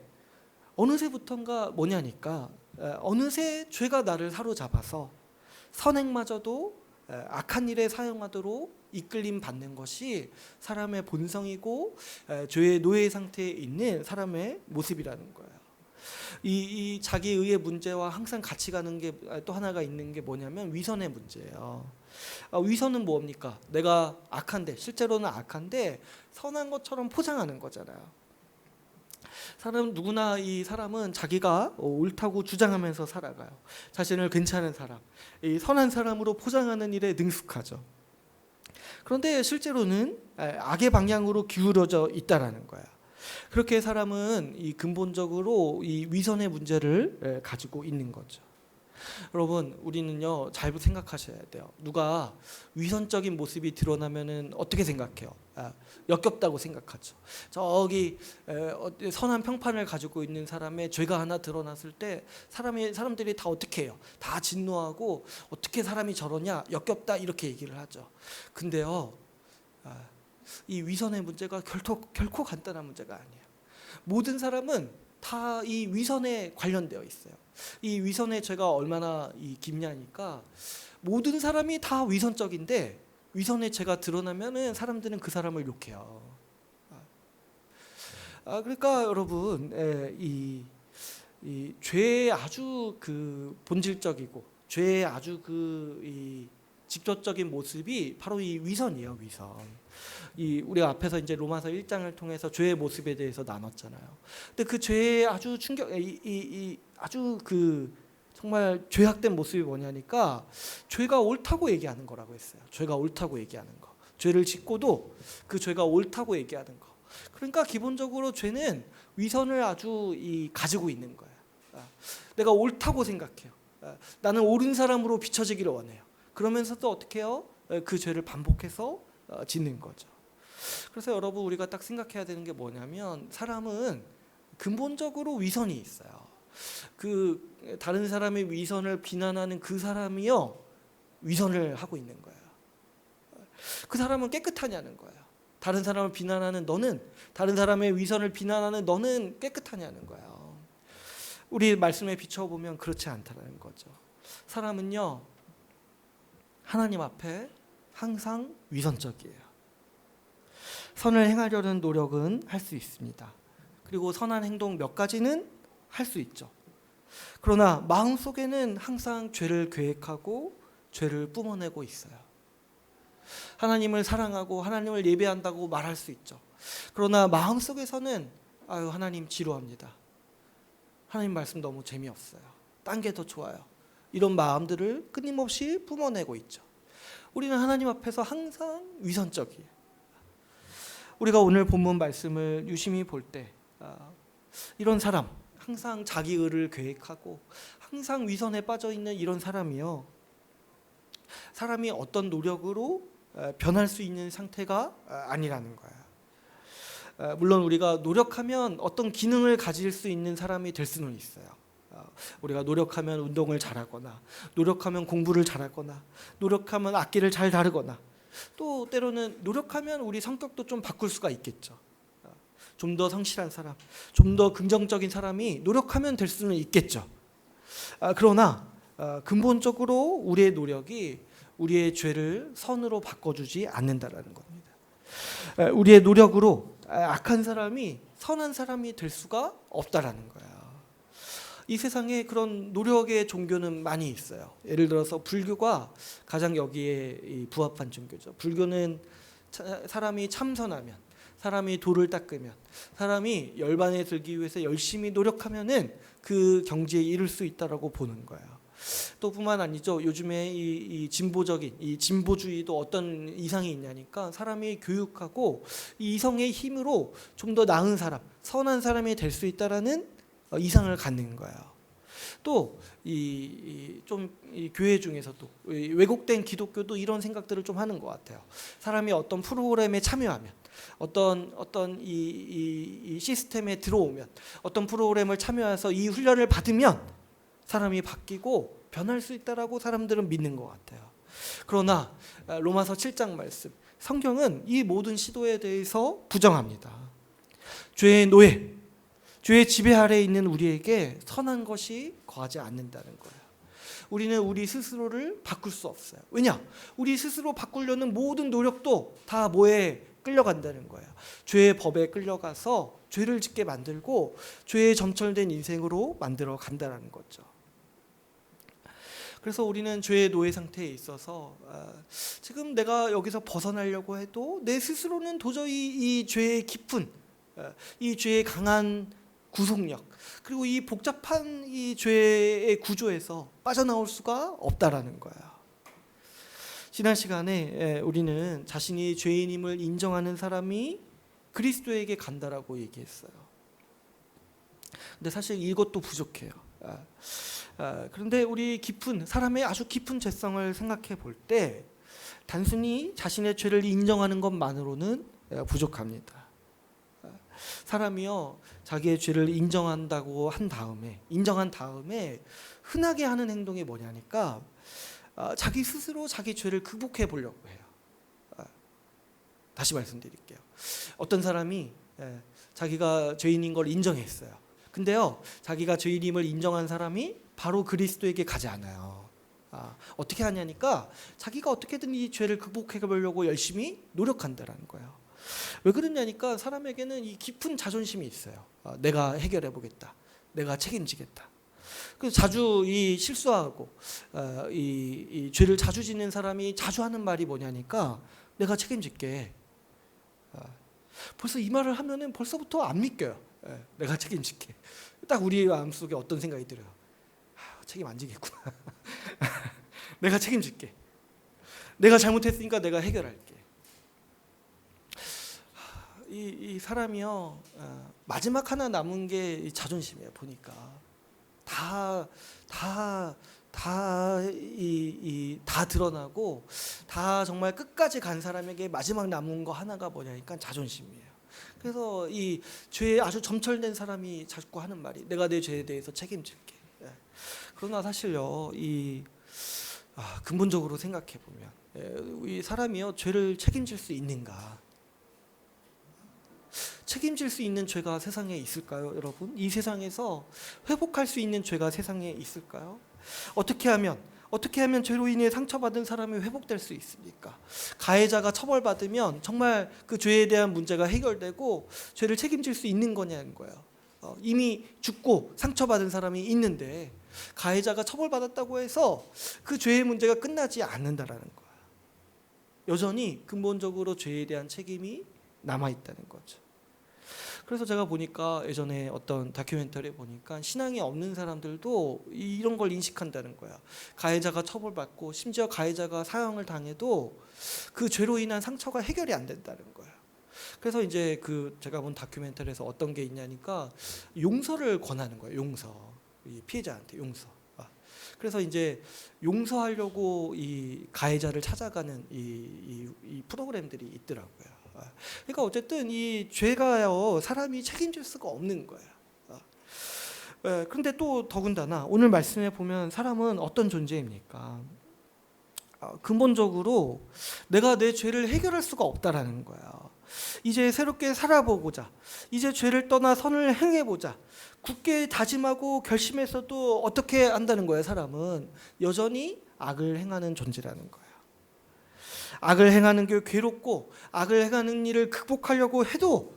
어느새부턴가 뭐냐니까 어느새 죄가 나를 사로잡아서 선행마저도 악한 일에 사용하도록 이끌림 받는 것이 사람의 본성이고 죄의 노예 상태에 있는 사람의 모습이라는 거예요. 이 자기의의 문제와 항상 같이 가는 게 또 하나가 있는 게 뭐냐면 위선의 문제예요. 위선은 뭡니까? 내가 악한데 실제로는 악한데 선한 것처럼 포장하는 거잖아요. 누구나 이 사람은 자기가 옳다고 주장하면서 살아가요. 자신을 괜찮은 사람, 이 선한 사람으로 포장하는 일에 능숙하죠. 그런데 실제로는 악의 방향으로 기울어져 있다라는 거야. 그렇게 사람은 이 근본적으로 이 위선의 문제를 가지고 있는 거죠. 여러분, 우리는요 잘 생각하셔야 돼요. 누가 위선적인 모습이 드러나면은 어떻게 생각해요? 역겹다고 생각하죠. 저기 선한 평판을 가지고 있는 사람의 죄가 하나 드러났을 때 사람들이 다 어떻게 해요? 다 진노하고 어떻게 사람이 저러냐, 역겹다 이렇게 얘기를 하죠. 근데요, 이 위선의 문제가 결코 간단한 문제가 아니에요. 모든 사람은 다 이 위선에 관련되어 있어요. 이 위선의 죄가 얼마나 깊냐니까 모든 사람이 다 위선적인데 위선의 죄가 드러나면은 사람들은 그 사람을 욕해요. 그러니까 여러분, 이 죄의 아주 그 본질적이고 죄의 아주 이 직접적인 모습이 바로 이 위선이에요, 위선. 우리가 앞에서 이제 로마서 1장을 통해서 죄의 모습에 대해서 나눴잖아요. 근데 그 죄의 아주 아주 그 정말 죄악된 모습이 뭐냐니까 죄가 옳다고 얘기하는 거라고 했어요. 죄가 옳다고 얘기하는 거. 죄를 짓고도 그 죄가 옳다고 얘기하는 거. 그러니까 기본적으로 죄는 위선을 아주 가지고 있는 거예요. 내가 옳다고 생각해요. 나는 옳은 사람으로 비춰지기를 원해요. 그러면서도 어떻게 해요? 그 죄를 반복해서 짓는 거죠. 그래서 여러분, 우리가 딱 생각해야 되는 게 뭐냐면 사람은 근본적으로 위선이 있어요. 그 다른 사람의 위선을 비난하는 그 사람이요 위선을 하고 있는 거예요. 그 사람은 깨끗하냐는 거예요. 다른 사람을 비난하는 너는, 다른 사람의 위선을 비난하는 너는 깨끗하냐는 거예요. 우리 말씀에 비춰보면 그렇지 않다는 거죠. 사람은요 하나님 앞에 항상 위선적이에요. 선을 행하려는 노력은 할 수 있습니다. 그리고 선한 행동 몇 가지는 할 수 있죠. 그러나 마음속에는 항상 죄를 계획하고 죄를 뿜어내고 있어요. 하나님을 사랑하고 하나님을 예배한다고 말할 수 있죠. 그러나 마음속에서는 하나님 지루합니다. 하나님 말씀 너무 재미없어요. 딴 게 더 좋아요. 이런 마음들을 끊임없이 뿜어내고 있죠. 우리는 하나님 앞에서 항상 위선적이에요. 우리가 오늘 본문 말씀을 유심히 볼 때 이런 사람, 항상 자기 의를 계획하고 항상 위선에 빠져 있는 이런 사람이요, 사람이 어떤 노력으로 변할 수 있는 상태가 아니라는 거야. 물론 우리가 노력하면 어떤 기능을 가질 수 있는 사람이 될 수는 있어요. 우리가 노력하면 운동을 잘하거나, 노력하면 공부를 잘하거나, 노력하면 악기를 잘 다루거나, 또 때로는 노력하면 우리 성격도 좀 바꿀 수가 있겠죠. 좀 더 성실한 사람, 좀 더 긍정적인 사람이 노력하면 될 수는 있겠죠. 그러나 근본적으로 우리의 노력이 우리의 죄를 선으로 바꿔주지 않는다라는 겁니다. 우리의 노력으로 악한 사람이 선한 사람이 될 수가 없다라는 거예요. 이 세상에 그런 노력의 종교는 많이 있어요. 예를 들어서 불교가 가장 여기에 부합한 종교죠. 불교는 사람이 참선하면, 사람이 도를 닦으면, 사람이 열반에 들기 위해서 열심히 노력하면은 그 경지에 이를 수 있다라고 보는 거예요. 또 뿐만 아니죠. 요즘에 이 진보적인 이 진보주의도 어떤 이상이 있냐니까 사람이 교육하고 이 이성의 힘으로 좀 더 나은 사람, 선한 사람이 될 수 있다라는 이상을 갖는 거예요. 또 이 교회 중에서도 왜곡된 기독교도 이런 생각들을 좀 하는 것 같아요. 사람이 어떤 프로그램에 참여하면, 어떤 이 시스템에 들어오면, 어떤 프로그램을 참여해서 이 훈련을 받으면 사람이 바뀌고 변할 수 있다라고 사람들은 믿는 것 같아요. 그러나 로마서 7장 말씀, 성경은 이 모든 시도에 대해서 부정합니다. 죄의 노예, 죄의 지배 아래에 있는 우리에게 선한 것이 거하지 않는다는 거예요. 우리는 우리 스스로를 바꿀 수 없어요. 왜냐? 우리 스스로 바꾸려는 모든 노력도 다 뭐에 끌려간다는 거예요. 죄의 법에 끌려가서 죄를 짓게 만들고 죄에 점철된 인생으로 만들어 간다는 거죠. 그래서 우리는 죄의 노예 상태에 있어서 지금 내가 여기서 벗어나려고 해도 내 스스로는 도저히 이 죄의 깊은, 이 죄의 강한 구속력, 그리고 이 복잡한 이 죄의 구조에서 빠져나올 수가 없다라는 거야. 지난 시간에 우리는 자신이 죄인임을 인정하는 사람이 그리스도에게 간다라고 얘기했어요. 근데 사실 이것도 부족해요. 그런데 우리 사람의 아주 깊은 죄성을 생각해 볼 때 단순히 자신의 죄를 인정하는 것만으로는 부족합니다. 사람이요, 자기의 죄를 인정한 다음에 흔하게 하는 행동이 뭐냐니까 자기 스스로 자기 죄를 극복해 보려고 해요. 다시 말씀드릴게요. 어떤 사람이 자기가 죄인인 걸 인정했어요. 근데요, 자기가 죄인임을 인정한 사람이 바로 그리스도에게 가지 않아요. 어떻게 하냐니까 자기가 어떻게든 이 죄를 극복해 보려고 열심히 노력한다라는 거예요. 왜 그러냐니까 사람에게는 이 깊은 자존심이 있어요. 내가 해결해 보겠다, 내가 책임지겠다. 그래서 자주 이 실수하고 이 죄를 자주 짓는 사람이 자주 하는 말이 뭐냐니까 내가 책임질게. 벌써 이 말을 하면은 벌써부터 안 믿겨요. 내가 책임질게. 딱 우리 마음속에 어떤 생각이 들어요. 책임 안 지겠구나. 내가 책임질게. 내가 잘못했으니까 내가 해결할게. 이 사람이요, 마지막 하나 남은 게 자존심이에요. 보니까 다 드러나고 다 정말 끝까지 간 사람에게 마지막 남은 거 하나가 뭐냐니까 자존심이에요. 그래서 이 죄에 아주 점철된 사람이 자꾸 하는 말이 내가 내 죄에 대해서 책임질게. 그러나 사실요, 근본적으로 생각해 보면 이 사람이요, 죄를 책임질 수 있는가? 책임질 수 있는 죄가 세상에 있을까요, 여러분? 이 세상에서 회복할 수 있는 죄가 세상에 있을까요? 어떻게 하면 죄로 인해 상처받은 사람이 회복될 수 있습니까? 가해자가 처벌받으면 정말 그 죄에 대한 문제가 해결되고 죄를 책임질 수 있는 거냐는 거예요. 이미 죽고 상처받은 사람이 있는데 가해자가 처벌받았다고 해서 그 죄의 문제가 끝나지 않는다라는 거예요. 여전히 근본적으로 죄에 대한 책임이 남아있다는 거죠. 그래서 제가 보니까 예전에 어떤 다큐멘터리 보니까 신앙이 없는 사람들도 이런 걸 인식한다는 거야. 가해자가 처벌받고 심지어 가해자가 사형을 당해도 그 죄로 인한 상처가 해결이 안 된다는 거야. 그래서 이제 제가 본 다큐멘터리에서 어떤 게 있냐니까 용서를 권하는 거예요. 용서. 이 피해자한테 용서. 그래서 이제 용서하려고 이 가해자를 찾아가는 이 프로그램들이 있더라고요. 그러니까 어쨌든 이 죄가요, 사람이 책임질 수가 없는 거예요. 그런데 또 더군다나 오늘 말씀에 보면 사람은 어떤 존재입니까? 근본적으로 내가 내 죄를 해결할 수가 없다라는 거야. 이제 새롭게 살아보고자, 이제 죄를 떠나 선을 행해보자, 굳게 다짐하고 결심해서도 어떻게 한다는 거예요. 사람은 여전히 악을 행하는 존재라는 거예요. 악을 행하는 게 괴롭고 악을 행하는 일을 극복하려고 해도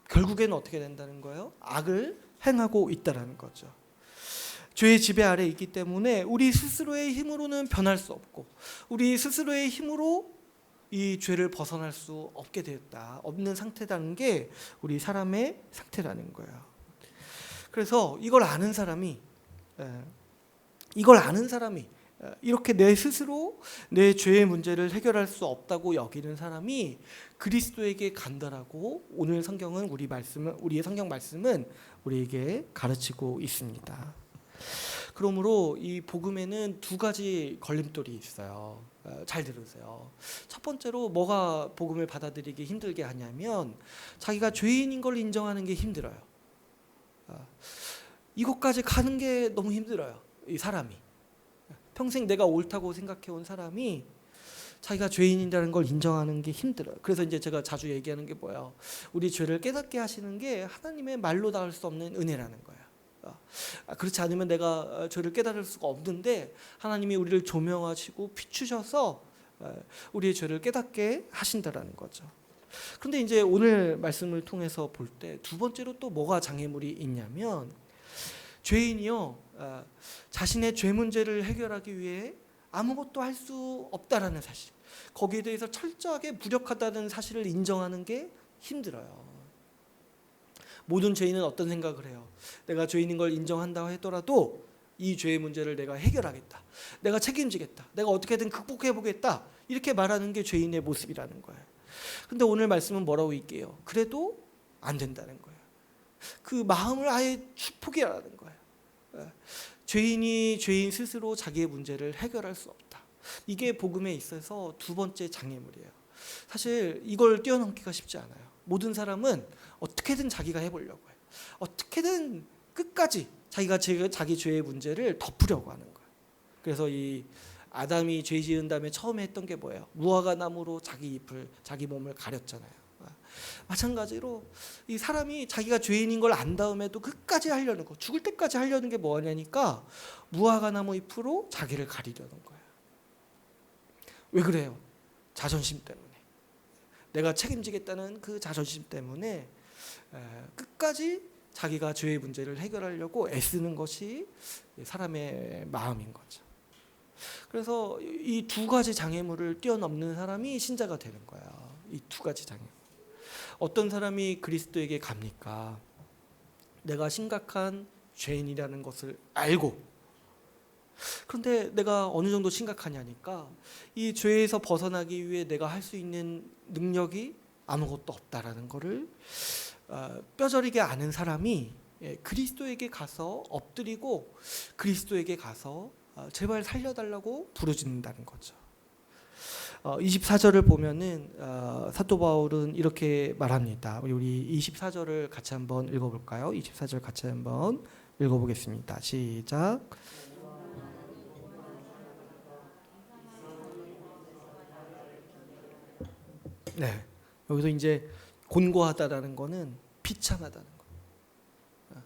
결국에는 어떻게 된다는 거예요? 악을 행하고 있다는 거죠. 죄의 지배 아래 있기 때문에 우리 스스로의 힘으로는 변할 수 없고 우리 스스로의 힘으로 이 죄를 벗어날 수 없는 상태라는 게 우리 사람의 상태라는 거예요. 그래서 이걸 아는 사람이 이렇게 내 스스로 내 죄의 문제를 해결할 수 없다고 여기는 사람이 그리스도에게 간다라고 오늘 성경은 우리의 성경 말씀은 우리에게 가르치고 있습니다. 그러므로 이 복음에는 두 가지 걸림돌이 있어요. 잘 들으세요. 첫 번째로 뭐가 복음을 받아들이기 힘들게 하냐면 자기가 죄인인 걸 인정하는 게 힘들어요. 이것까지 가는 게 너무 힘들어요. 이 사람이. 평생 내가 옳다고 생각해온 사람이 자기가 죄인이라는 걸 인정하는 게 힘들어요. 그래서 이제 제가 자주 얘기하는 게 뭐예요? 우리 죄를 깨닫게 하시는 게 하나님의 말로 닿을 수 없는 은혜라는 거예요. 그렇지 않으면 내가 죄를 깨달을 수가 없는데 하나님이 우리를 조명하시고 비추셔서 우리의 죄를 깨닫게 하신다라는 거죠. 그런데 이제 오늘 말씀을 통해서 볼 때 두 번째로 또 뭐가 장애물이 있냐면 죄인이요, 자신의 죄 문제를 해결하기 위해 아무것도 할 수 없다라는 사실, 거기에 대해서 철저하게 무력하다는 사실을 인정하는 게 힘들어요. 모든 죄인은 어떤 생각을 해요? 내가 죄인인 걸 인정한다고 하더라도 이 죄의 문제를 내가 해결하겠다. 내가 책임지겠다. 내가 어떻게든 극복해 보겠다. 이렇게 말하는 게 죄인의 모습이라는 거예요. 근데 오늘 말씀은 뭐라고 있게요? 그래도 안 된다는 거예요. 그 마음을 아예 포기하라는 거예요. 죄인이 죄인 스스로 자기의 문제를 해결할 수 없다. 이게 복음에 있어서 두 번째 장애물이에요. 사실 이걸 뛰어넘기가 쉽지 않아요. 모든 사람은 어떻게든 자기가 해보려고 해요. 어떻게든 끝까지 자기가 자기 죄의 문제를 덮으려고 하는 거예요. 그래서 이 아담이 죄 지은 다음에 처음에 했던 게 뭐예요? 무화과 나무로 자기 잎을, 자기 몸을 가렸잖아요. 마찬가지로 이 사람이 자기가 죄인인 걸 안 다음에도 끝까지 하려는 거, 죽을 때까지 하려는 게 뭐냐니까 무화과 나무 잎으로 자기를 가리려는 거예요. 왜 그래요? 자존심 때문에. 내가 책임지겠다는 그 자존심 때문에 끝까지 자기가 죄의 문제를 해결하려고 애쓰는 것이 사람의 마음인 거죠. 그래서 이 두 가지 장애물을 뛰어넘는 사람이 신자가 되는 거야. 이 두 가지 장애물. 어떤 사람이 그리스도에게 갑니까? 내가 심각한 죄인이라는 것을 알고, 그런데 내가 어느 정도 심각하냐니까 이 죄에서 벗어나기 위해 내가 할 수 있는 능력이 아무것도 없다라는 것을 뼈저리게 아는 사람이 그리스도에게 가서 엎드리고 그리스도에게 가서 제발 살려달라고 부르짖는다는 거죠. 24절을 보면은 사도 바울은 이렇게 말합니다. 우리 24절을 같이 한번 읽어볼까요? 24절 같이 한번 읽어보겠습니다. 시작. 네, 여기서 이제 곤고하다라는 거는 비참하다는 거예요.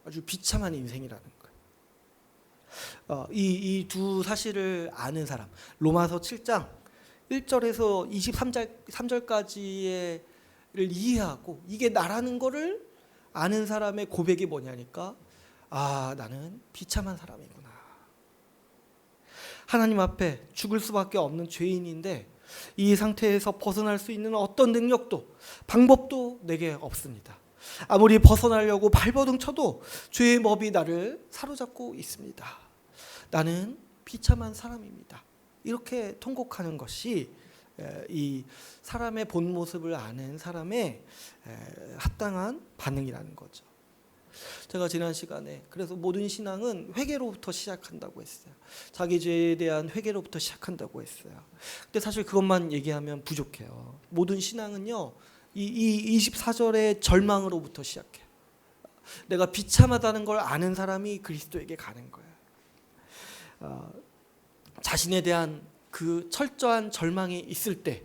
아주 비참한 인생이라는 거예요. 이 두 사실을 아는 사람, 로마서 7장 1절에서 23절까지를 이해하고 이게 나라는 거를 아는 사람의 고백이 뭐냐니까, 나는 비참한 사람이구나. 하나님 앞에 죽을 수밖에 없는 죄인인데 이 상태에서 벗어날 수 있는 어떤 능력도 방법도 내게 없습니다. 아무리 벗어나려고 발버둥 쳐도 죄의 법이 나를 사로잡고 있습니다. 나는 비참한 사람입니다. 이렇게 통곡하는 것이 이 사람의 본 모습을 아는 사람의 합당한 반응이라는 거죠. 제가 지난 시간에 그래서 모든 신앙은 회개로부터 시작한다고 했어요. 자기 죄에 대한 회개로부터 시작한다고 했어요. 근데 사실 그것만 얘기하면 부족해요. 모든 신앙은요, 이 24절의 절망으로부터 시작해요. 내가 비참하다는 걸 아는 사람이 그리스도에게 가는 거예요. 자신에 대한 그 철저한 절망이 있을 때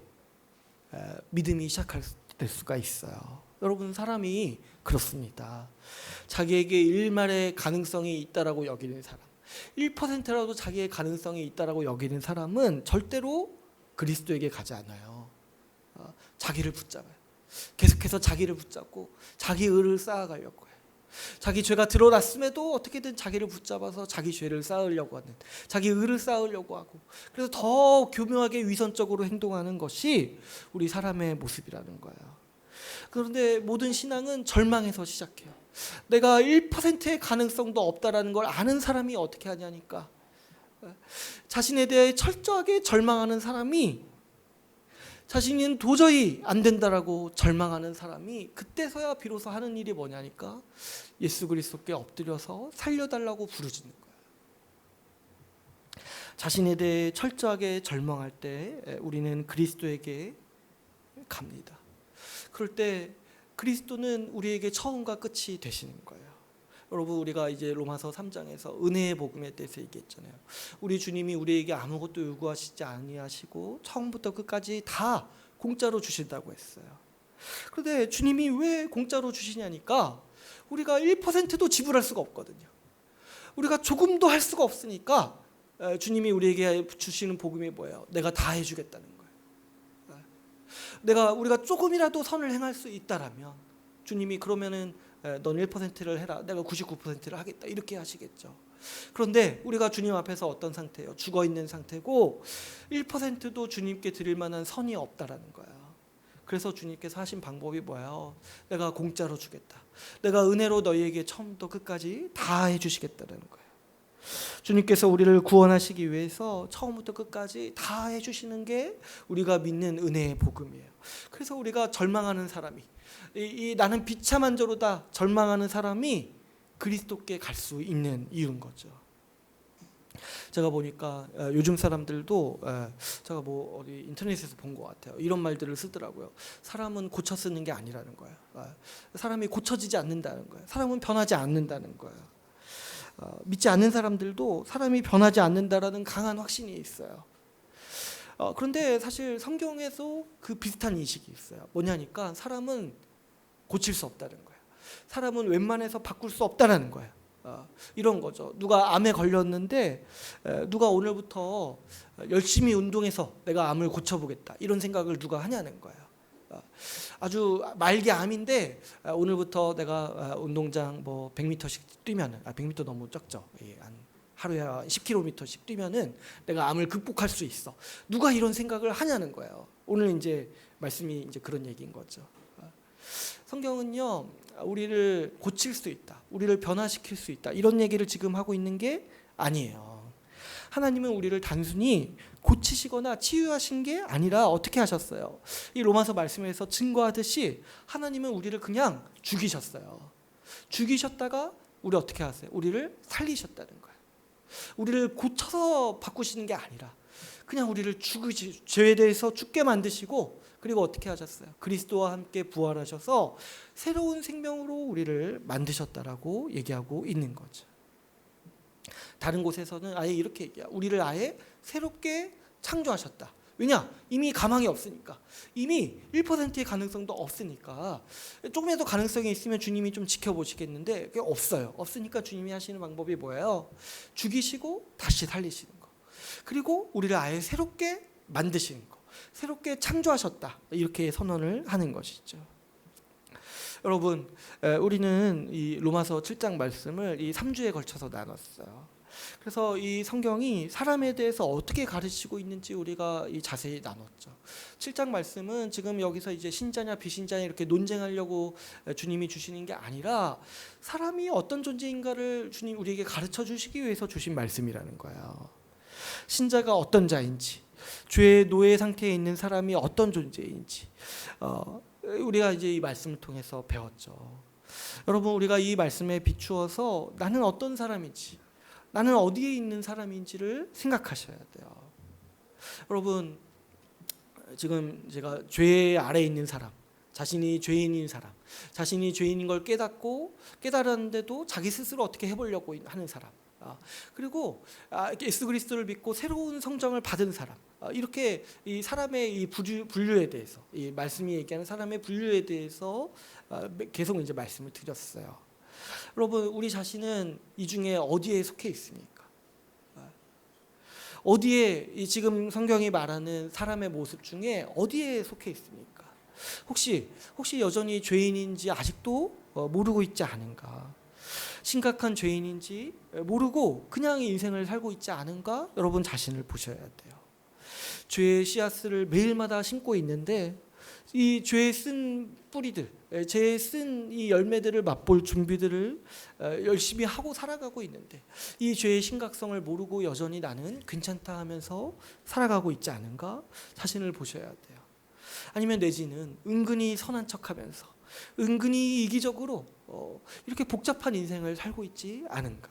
믿음이 시작될 수가 있어요. 여러분, 사람이 그렇습니다. 자기에게 일말의 가능성이 있다라고 여기는 사람, 1%라도 자기의 가능성이 있다라고 여기는 사람은 절대로 그리스도에게 가지 않아요. 자기를 붙잡아요. 계속해서 자기를 붙잡고 자기 의를 쌓아가려고 해요. 자기 죄가 드러났음에도 어떻게든 자기를 붙잡아서 자기 죄를 쌓으려고 하는, 자기 의를 쌓으려고 하고, 그래서 더 교묘하게 위선적으로 행동하는 것이 우리 사람의 모습이라는 거예요. 그런데 모든 신앙은 절망에서 시작해요. 내가 1%의 가능성도 없다라는 걸 아는 사람이 어떻게 하냐니까, 자신에 대해 철저하게 절망하는 사람이, 자신은 도저히 안 된다라고 절망하는 사람이 그때서야 비로소 하는 일이 뭐냐니까 예수 그리스도께 엎드려서 살려달라고 부르짖는 거예요. 자신에 대해 철저하게 절망할 때 우리는 그리스도에게 갑니다. 그럴 때 그리스도는 우리에게 처음과 끝이 되시는 거예요. 여러분, 우리가 이제 로마서 3장에서 은혜의 복음에 대해서 얘기했잖아요. 우리 주님이 우리에게 아무것도 요구하시지 아니하시고 처음부터 끝까지 다 공짜로 주신다고 했어요. 그런데 주님이 왜 공짜로 주시냐니까, 우리가 1%도 지불할 수가 없거든요. 우리가 조금도 할 수가 없으니까 주님이 우리에게 주시는 복음이 뭐예요? 내가 다 해주겠다는 거예요. 우리가 조금이라도 선을 행할 수 있다라면 주님이 그러면은 넌 1%를 해라, 내가 99%를 하겠다, 이렇게 하시겠죠. 그런데 우리가 주님 앞에서 어떤 상태예요? 죽어있는 상태고 1%도 주님께 드릴 만한 선이 없다라는 거예요. 그래서 주님께서 하신 방법이 뭐예요? 내가 공짜로 주겠다. 내가 은혜로 너희에게 처음부터 끝까지 다 해주시겠다는 거예요. 주님께서 우리를 구원하시기 위해서 처음부터 끝까지 다 해주시는 게 우리가 믿는 은혜의 복음이에요. 그래서 우리가 절망하는 사람이 나는 비참한 자로다 절망하는 사람이 그리스도께 갈 수 있는 이유인 거죠. 제가 보니까 요즘 사람들도 제가 뭐 어디 인터넷에서 본 것 같아요. 이런 말들을 쓰더라고요. 사람은 고쳐 쓰는 게 아니라는 거예요. 사람이 고쳐지지 않는다는 거예요. 사람은 변하지 않는다는 거예요. 믿지 않는 사람들도 사람이 변하지 않는다라는 강한 확신이 있어요. 그런데 사실 성경에서 그 비슷한 인식이 있어요. 뭐냐니까 사람은 고칠 수 없다는 거예요. 사람은 웬만해서 바꿀 수 없다는 거예요. 이런 거죠. 누가 암에 걸렸는데 누가 오늘부터 열심히 운동해서 내가 암을 고쳐보겠다 이런 생각을 누가 하냐는 거예요. 아주 말기 암인데 오늘부터 내가 운동장 뭐 100m씩 뛰면은 100m 너무 적죠. 한 하루에 10km씩 뛰면은 내가 암을 극복할 수 있어. 누가 이런 생각을 하냐는 거예요. 오늘 이제 말씀이 이제 그런 얘기인 거죠. 성경은요, 우리를 고칠 수 있다, 우리를 변화시킬 수 있다 이런 얘기를 지금 하고 있는 게 아니에요. 하나님은 우리를 단순히 고치시거나 치유하신 게 아니라 어떻게 하셨어요? 이 로마서 말씀에서 증거하듯이 하나님은 우리를 그냥 죽이셨어요. 죽이셨다가 우리 어떻게 하세요? 우리를 살리셨다는 거예요. 우리를 고쳐서 바꾸시는 게 아니라 그냥 우리를 죄에 대해서 죽게 만드시고 그리고 어떻게 하셨어요? 그리스도와 함께 부활하셔서 새로운 생명으로 우리를 만드셨다라고 얘기하고 있는 거죠. 다른 곳에서는 아예 이렇게 얘기해요. 우리를 아예 새롭게 창조하셨다. 왜냐? 이미 가망이 없으니까. 이미 1%의 가능성도 없으니까. 조금이라도 가능성이 있으면 주님이 좀 지켜보시겠는데 그게 없어요. 없으니까 주님이 하시는 방법이 뭐예요? 죽이시고 다시 살리시는 거. 그리고 우리를 아예 새롭게 만드시는 거. 새롭게 창조하셨다. 이렇게 선언을 하는 것이죠. 여러분, 우리는 이 로마서 7장 말씀을 이 3주에 걸쳐서 나눴어요. 그래서 이 성경이 사람에 대해서 어떻게 가르치고 있는지 우리가 자세히 나눴죠. 7장 말씀은 지금 여기서 이제 신자냐 비신자냐 이렇게 논쟁하려고 주님이 주시는 게 아니라 사람이 어떤 존재인가를 주님 우리에게 가르쳐 주시기 위해서 주신 말씀이라는 거예요. 신자가 어떤 자인지, 죄의 노예 상태에 있는 사람이 어떤 존재인지 우리가 이제 이 말씀을 통해서 배웠죠. 여러분, 우리가 이 말씀에 비추어서 나는 어떤 사람인지, 나는 어디에 있는 사람인지를 생각하셔야 돼요. 여러분, 지금 제가 죄 아래에 있는 사람, 자신이 죄인인 사람, 자신이 죄인인 걸 깨달았는데도 자기 스스로 어떻게 해보려고 하는 사람, 그리고 예수 그리스도를 믿고 새로운 성정을 받은 사람, 이렇게 이 사람의 이 분류에 대해서, 이 말씀이 얘기하는 사람의 분류에 대해서 계속 이제 말씀을 드렸어요. 여러분, 우리 자신은 이 중에 어디에 속해 있습니까? 어디에 지금 성경이 말하는 사람의 모습 중에 어디에 속해 있습니까? 혹시 여전히 죄인인지 아직도 모르고 있지 않은가? 심각한 죄인인지 모르고 그냥 인생을 살고 있지 않은가? 여러분 자신을 보셔야 돼요. 죄의 씨앗을 매일마다 심고 있는데 이 죄의 쓴 뿌리들, 죄의 쓴 이 열매들을 맛볼 준비들을 열심히 하고 살아가고 있는데 이 죄의 심각성을 모르고 여전히 나는 괜찮다 하면서 살아가고 있지 않은가? 자신을 보셔야 돼요. 아니면 내지는 은근히 선한 척하면서 은근히 이기적으로 이렇게 복잡한 인생을 살고 있지 않은가?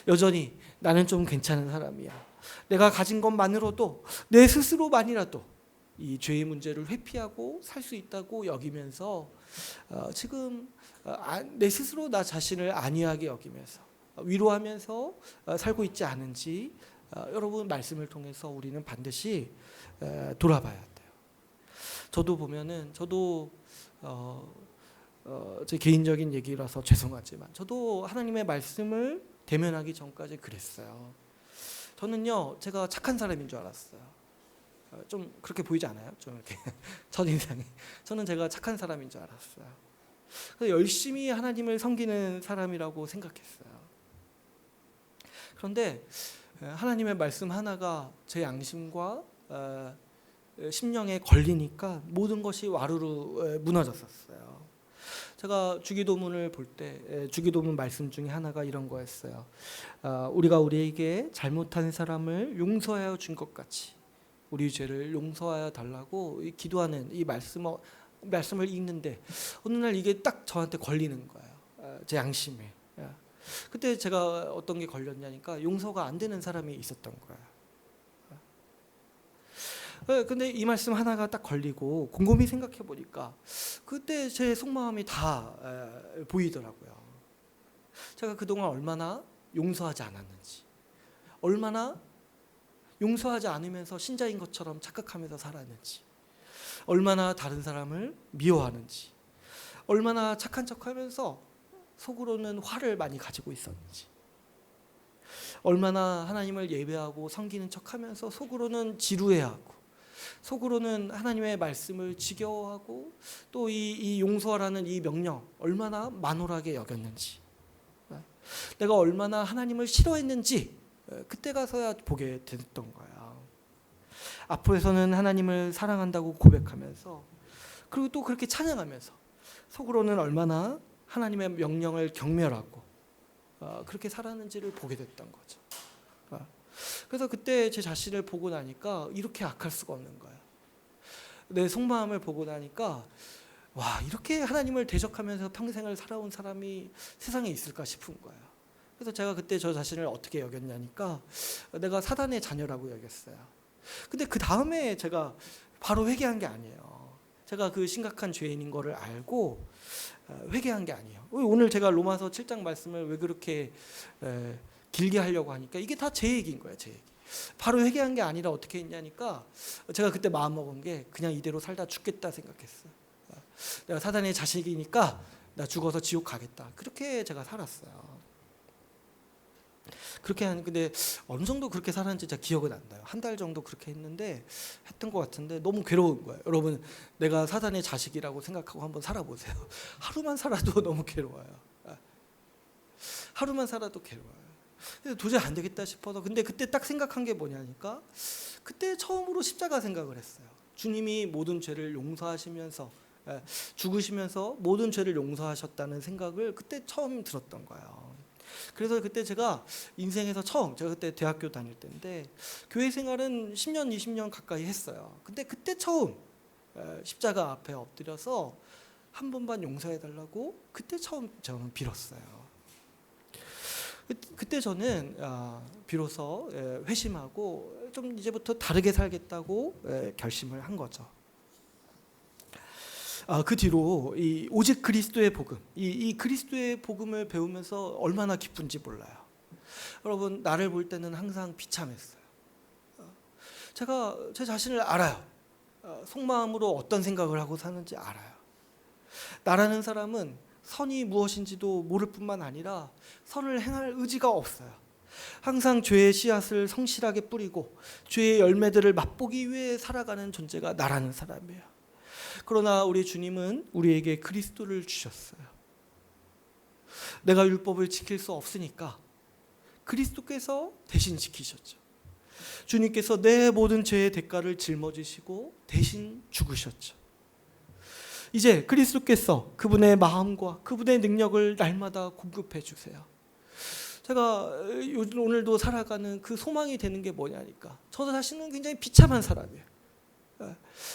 여전히 나는 좀 괜찮은 사람이야. 내가 가진 것만으로도 내 스스로만이라도 이 죄의 문제를 회피하고 살 수 있다고 여기면서 지금 내 스스로 나 자신을 안위하게 여기면서 위로하면서 살고 있지 않은지 여러분 말씀을 통해서 우리는 반드시 돌아봐야 돼요. 저도 보면은 제 개인적인 얘기라서 죄송하지만 저도 하나님의 말씀을 대면하기 전까지 그랬어요. 저는요, 제가 착한 사람인 줄 알았어요. 좀 그렇게 보이지 않아요? 좀 이렇게 첫인상이. 저는 제가 착한 사람인 줄 알았어요. 그래서 열심히 하나님을 섬기는 사람이라고 생각했어요. 그런데 하나님의 말씀 하나가 제 양심과 심령에 걸리니까 모든 것이 와르르 무너졌었어요. 제가 주기도문을 볼 때 주기도문 말씀 중에 하나가 이런 거였어요. 우리가 우리에게 잘못한 사람을 용서하여 준 것 같이 우리 죄를 용서하여 달라고 기도하는 이 말씀을 읽는데 어느 날 이게 딱 저한테 걸리는 거예요. 제 양심에. 그때 제가 어떤 게 걸렸냐니까 용서가 안 되는 사람이 있었던 거예요. 근데 이 말씀 하나가 딱 걸리고 곰곰이 생각해 보니까 그때 제 속마음이 다 보이더라고요. 제가 그동안 얼마나 용서하지 않았는지, 얼마나 용서하지 않으면서 신자인 것처럼 착각하면서 살았는지, 얼마나 다른 사람을 미워하는지, 얼마나 착한 척하면서 속으로는 화를 많이 가지고 있었는지, 얼마나 하나님을 예배하고 섬기는 척하면서 속으로는 지루해하고, 속으로는 하나님의 말씀을 지겨워하고, 또 이 용서하라는 이 명령 얼마나 만홀하게 여겼는지, 내가 얼마나 하나님을 싫어했는지 그때 가서야 보게 됐던 거야. 앞으로서는 하나님을 사랑한다고 고백하면서, 그리고 또 그렇게 찬양하면서 속으로는 얼마나 하나님의 명령을 경멸하고 그렇게 살았는지를 보게 됐던 거죠. 그래서 그때 제 자신을 보고 나니까 이렇게 악할 수가 없는 거예요. 내 속마음을 보고 나니까 와, 이렇게 하나님을 대적하면서 평생을 살아온 사람이 세상에 있을까 싶은 거예요. 그래서 제가 그때 저 자신을 어떻게 여겼냐니까 내가 사단의 자녀라고 여겼어요. 근데 그 다음에 제가 바로 회개한 게 아니에요. 제가 그 심각한 죄인인 거를 알고 회개한 게 아니에요. 오늘 제가 로마서 7장 말씀을 왜 그렇게 길게 하려고 하니까 이게 다 제 얘기인 거예요. 제 얘기. 바로 회개한 게 아니라 어떻게 했냐니까 제가 그때 마음 먹은 게 그냥 이대로 살다 죽겠다 생각했어요. 내가 사단의 자식이니까 나 죽어서 지옥 가겠다. 그렇게 제가 살았어요. 그렇게 근데 어느 정도 그렇게 살았는지 제가 기억은 안 나요. 한 달 정도 그렇게 했던 것 같은데 너무 괴로운 거예요. 여러분, 내가 사단의 자식이라고 생각하고 한번 살아보세요. 하루만 살아도 너무 괴로워요. 하루만 살아도 괴로워요. 도저히 안 되겠다 싶어서, 근데 그때 딱 생각한 게 뭐냐니까 그때 처음으로 십자가 생각을 했어요. 주님이 모든 죄를 용서하시면서 죽으시면서 모든 죄를 용서하셨다는 생각을 그때 처음 들었던 거예요. 그래서 그때 제가 인생에서 처음, 제가 그때 대학교 다닐 때인데 교회 생활은 10년 20년 가까이 했어요. 근데 그때 처음 십자가 앞에 엎드려서 한 번만 용서해 달라고 그때 처음 저는 빌었어요. 그때 저는 비로소 회심하고 좀 이제부터 다르게 살겠다고 결심을 한 거죠. 그 뒤로 이 오직 그리스도의 복음, 이 그리스도의 복음을 배우면서 얼마나 기쁜지 몰라요. 여러분, 나를 볼 때는 항상 비참했어요. 제가 제 자신을 알아요. 속마음으로 어떤 생각을 하고 사는지 알아요. 나라는 사람은 선이 무엇인지도 모를 뿐만 아니라 선을 행할 의지가 없어요. 항상 죄의 씨앗을 성실하게 뿌리고 죄의 열매들을 맛보기 위해 살아가는 존재가 나라는 사람이에요. 그러나 우리 주님은 우리에게 그리스도를 주셨어요. 내가 율법을 지킬 수 없으니까 그리스도께서 대신 지키셨죠. 주님께서 내 모든 죄의 대가를 짊어지시고 대신 죽으셨죠. 이제 그리스도께서 그분의 마음과 그분의 능력을 날마다 공급해 주세요. 제가 오늘도 살아가는 그 소망이 되는 게 뭐냐니까 저 자신은 굉장히 비참한 사람이에요.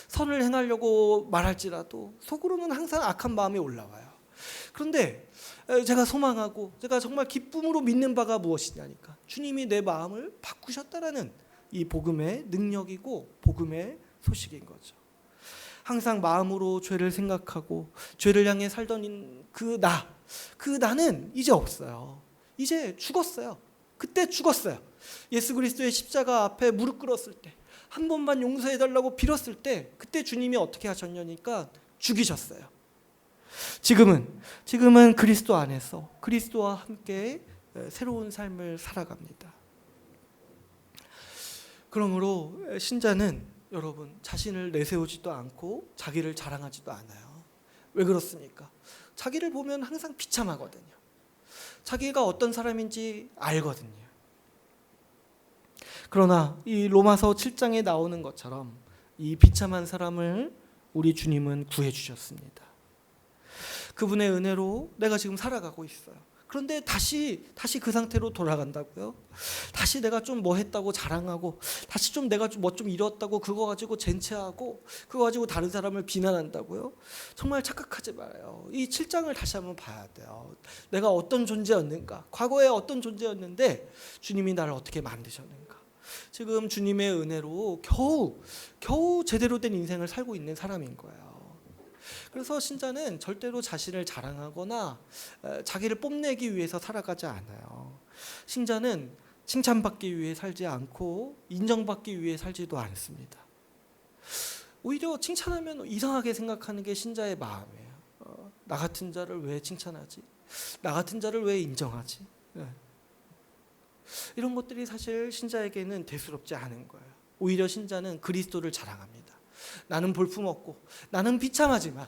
선을 행하려고 말할지라도 속으로는 항상 악한 마음이 올라와요. 그런데 제가 소망하고 제가 정말 기쁨으로 믿는 바가 무엇이냐니까 주님이 내 마음을 바꾸셨다라는 이 복음의 능력이고 복음의 소식인 거죠. 항상 마음으로 죄를 생각하고 죄를 향해 살던 그 나는 이제 없어요. 이제 죽었어요. 그때 죽었어요. 예수 그리스도의 십자가 앞에 무릎 꿇었을 때, 한 번만 용서해달라고 빌었을 때 그때 주님이 어떻게 하셨냐니까 죽이셨어요. 지금은 그리스도 안에서 그리스도와 함께 새로운 삶을 살아갑니다. 그러므로 신자는 여러분 자신을 내세우지도 않고 자기를 자랑하지도 않아요. 왜 그렇습니까? 자기를 보면 항상 비참하거든요. 자기가 어떤 사람인지 알거든요. 그러나 이 로마서 7장에 나오는 것처럼 이 비참한 사람을 우리 주님은 구해 주셨습니다. 그분의 은혜로 내가 지금 살아가고 있어요. 그런데 다시 그 상태로 돌아간다고요? 다시 내가 좀 뭐 했다고 자랑하고, 다시 좀 내가 뭐 좀 이뤘다고 그거 가지고 젠체하고, 그거 가지고 다른 사람을 비난한다고요? 정말 착각하지 말아요. 이 7장을 다시 한번 봐야 돼요. 내가 어떤 존재였는가? 과거에 어떤 존재였는데 주님이 나를 어떻게 만드셨는가? 지금 주님의 은혜로 겨우 제대로 된 인생을 살고 있는 사람인 거예요. 그래서 신자는 절대로 자신을 자랑하거나 자기를 뽐내기 위해서 살아가지 않아요. 신자는 칭찬받기 위해 살지 않고 인정받기 위해 살지도 않습니다. 오히려 칭찬하면 이상하게 생각하는 게 신자의 마음이에요. 나 같은 자를 왜 칭찬하지? 나 같은 자를 왜 인정하지? 이런 것들이 사실 신자에게는 대수롭지 않은 거예요. 오히려 신자는 그리스도를 자랑합니다. 나는 볼품없고 나는 비참하지만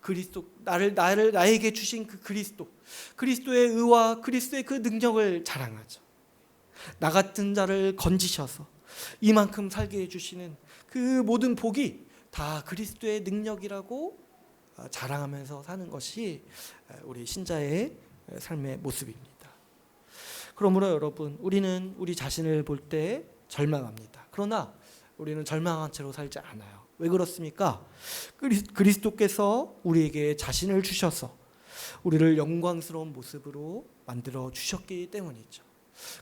그리스도 나에게 주신 그 그리스도의 의와 그리스도의 그 능력을 자랑하죠. 나 같은 자를 건지셔서 이만큼 살게 해주시는 그 모든 복이 다 그리스도의 능력이라고 자랑하면서 사는 것이 우리 신자의 삶의 모습입니다. 그러므로 여러분, 우리는 우리 자신을 볼 때 절망합니다. 그러나 우리는 절망한 채로 살지 않아요. 왜 그렇습니까? 그리스도께서 우리에게 자신을 주셔서 우리를 영광스러운 모습으로 만들어 주셨기 때문이죠.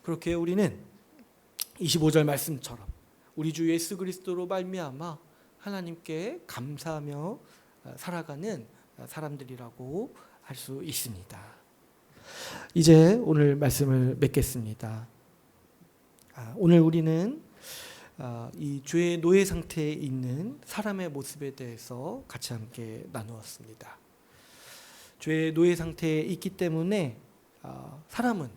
그렇게 우리는 25절 말씀처럼 우리 주 예수 그리스도로 말미암아 하나님께 감사하며 살아가는 사람들이라고 할 수 있습니다. 이제 오늘 말씀을 맺겠습니다. 오늘 우리는 이 죄의 노예 상태에 있는 사람의 모습에 대해서 같이 함께 나누었습니다. 죄의 노예 상태에 있기 때문에 사람은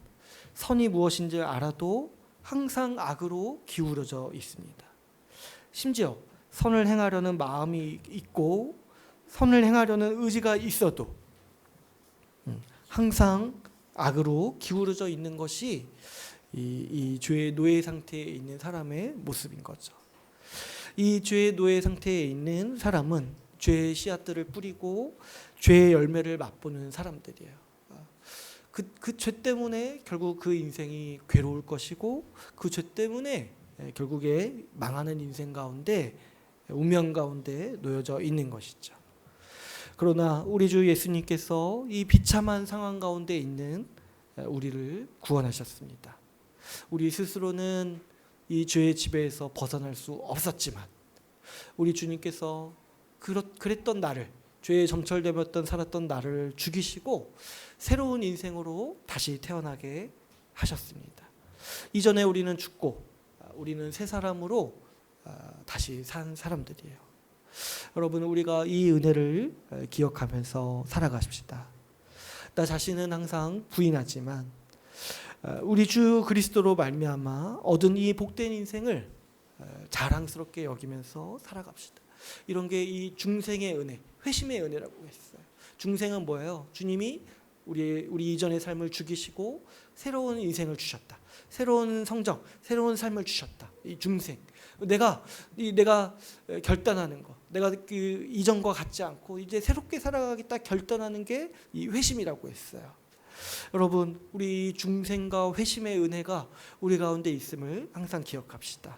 선이 무엇인지 알아도 항상 악으로 기울어져 있습니다. 심지어 선을 행하려는 마음이 있고 선을 행하려는 의지가 있어도 항상 악으로 기울어져 있는 것이 이 죄의 노예 상태에 있는 사람의 모습인 거죠. 이 죄의 노예 상태에 있는 사람은 죄의 씨앗들을 뿌리고 죄의 열매를 맛보는 사람들이에요. 그 죄 때문에 결국 그 인생이 괴로울 것이고 그 죄 때문에 결국에 망하는 인생 가운데 운명 가운데 놓여져 있는 것이죠. 그러나 우리 주 예수님께서 이 비참한 상황 가운데 있는 우리를 구원하셨습니다. 우리 스스로는 이 죄의 지배에서 벗어날 수 없었지만 우리 주님께서 그랬던 나를, 죄에 점철되었던 살았던 나를 죽이시고 새로운 인생으로 다시 태어나게 하셨습니다. 이전에 우리는 죽고 우리는 새 사람으로 다시 산 사람들이에요. 여러분, 우리가 이 은혜를 기억하면서 살아가십시다. 나 자신은 항상 부인하지만 우리 주 그리스도로 말미암아 얻은 이 복된 인생을 자랑스럽게 여기면서 살아갑시다. 이런 게 이 중생의 은혜, 회심의 은혜라고 했어요. 중생은 뭐예요? 주님이 우리 이전의 삶을 죽이시고 새로운 인생을 주셨다. 새로운 성정, 새로운 삶을 주셨다. 이 중생. 내가 결단하는 거, 내가 그 이전과 같지 않고 이제 새롭게 살아가겠다 결단하는 게 이 회심이라고 했어요. 여러분, 우리 중생과 회심의 은혜가 우리 가운데 있음을 항상 기억합시다.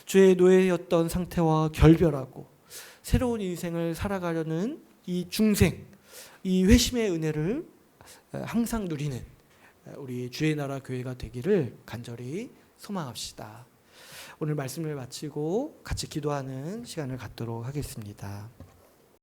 죄의 노예였던 상태와 결별하고 새로운 인생을 살아가려는 이 중생, 이 회심의 은혜를 항상 누리는 우리 주의 나라 교회가 되기를 간절히 소망합시다. 오늘 말씀을 마치고 같이 기도하는 시간을 갖도록 하겠습니다.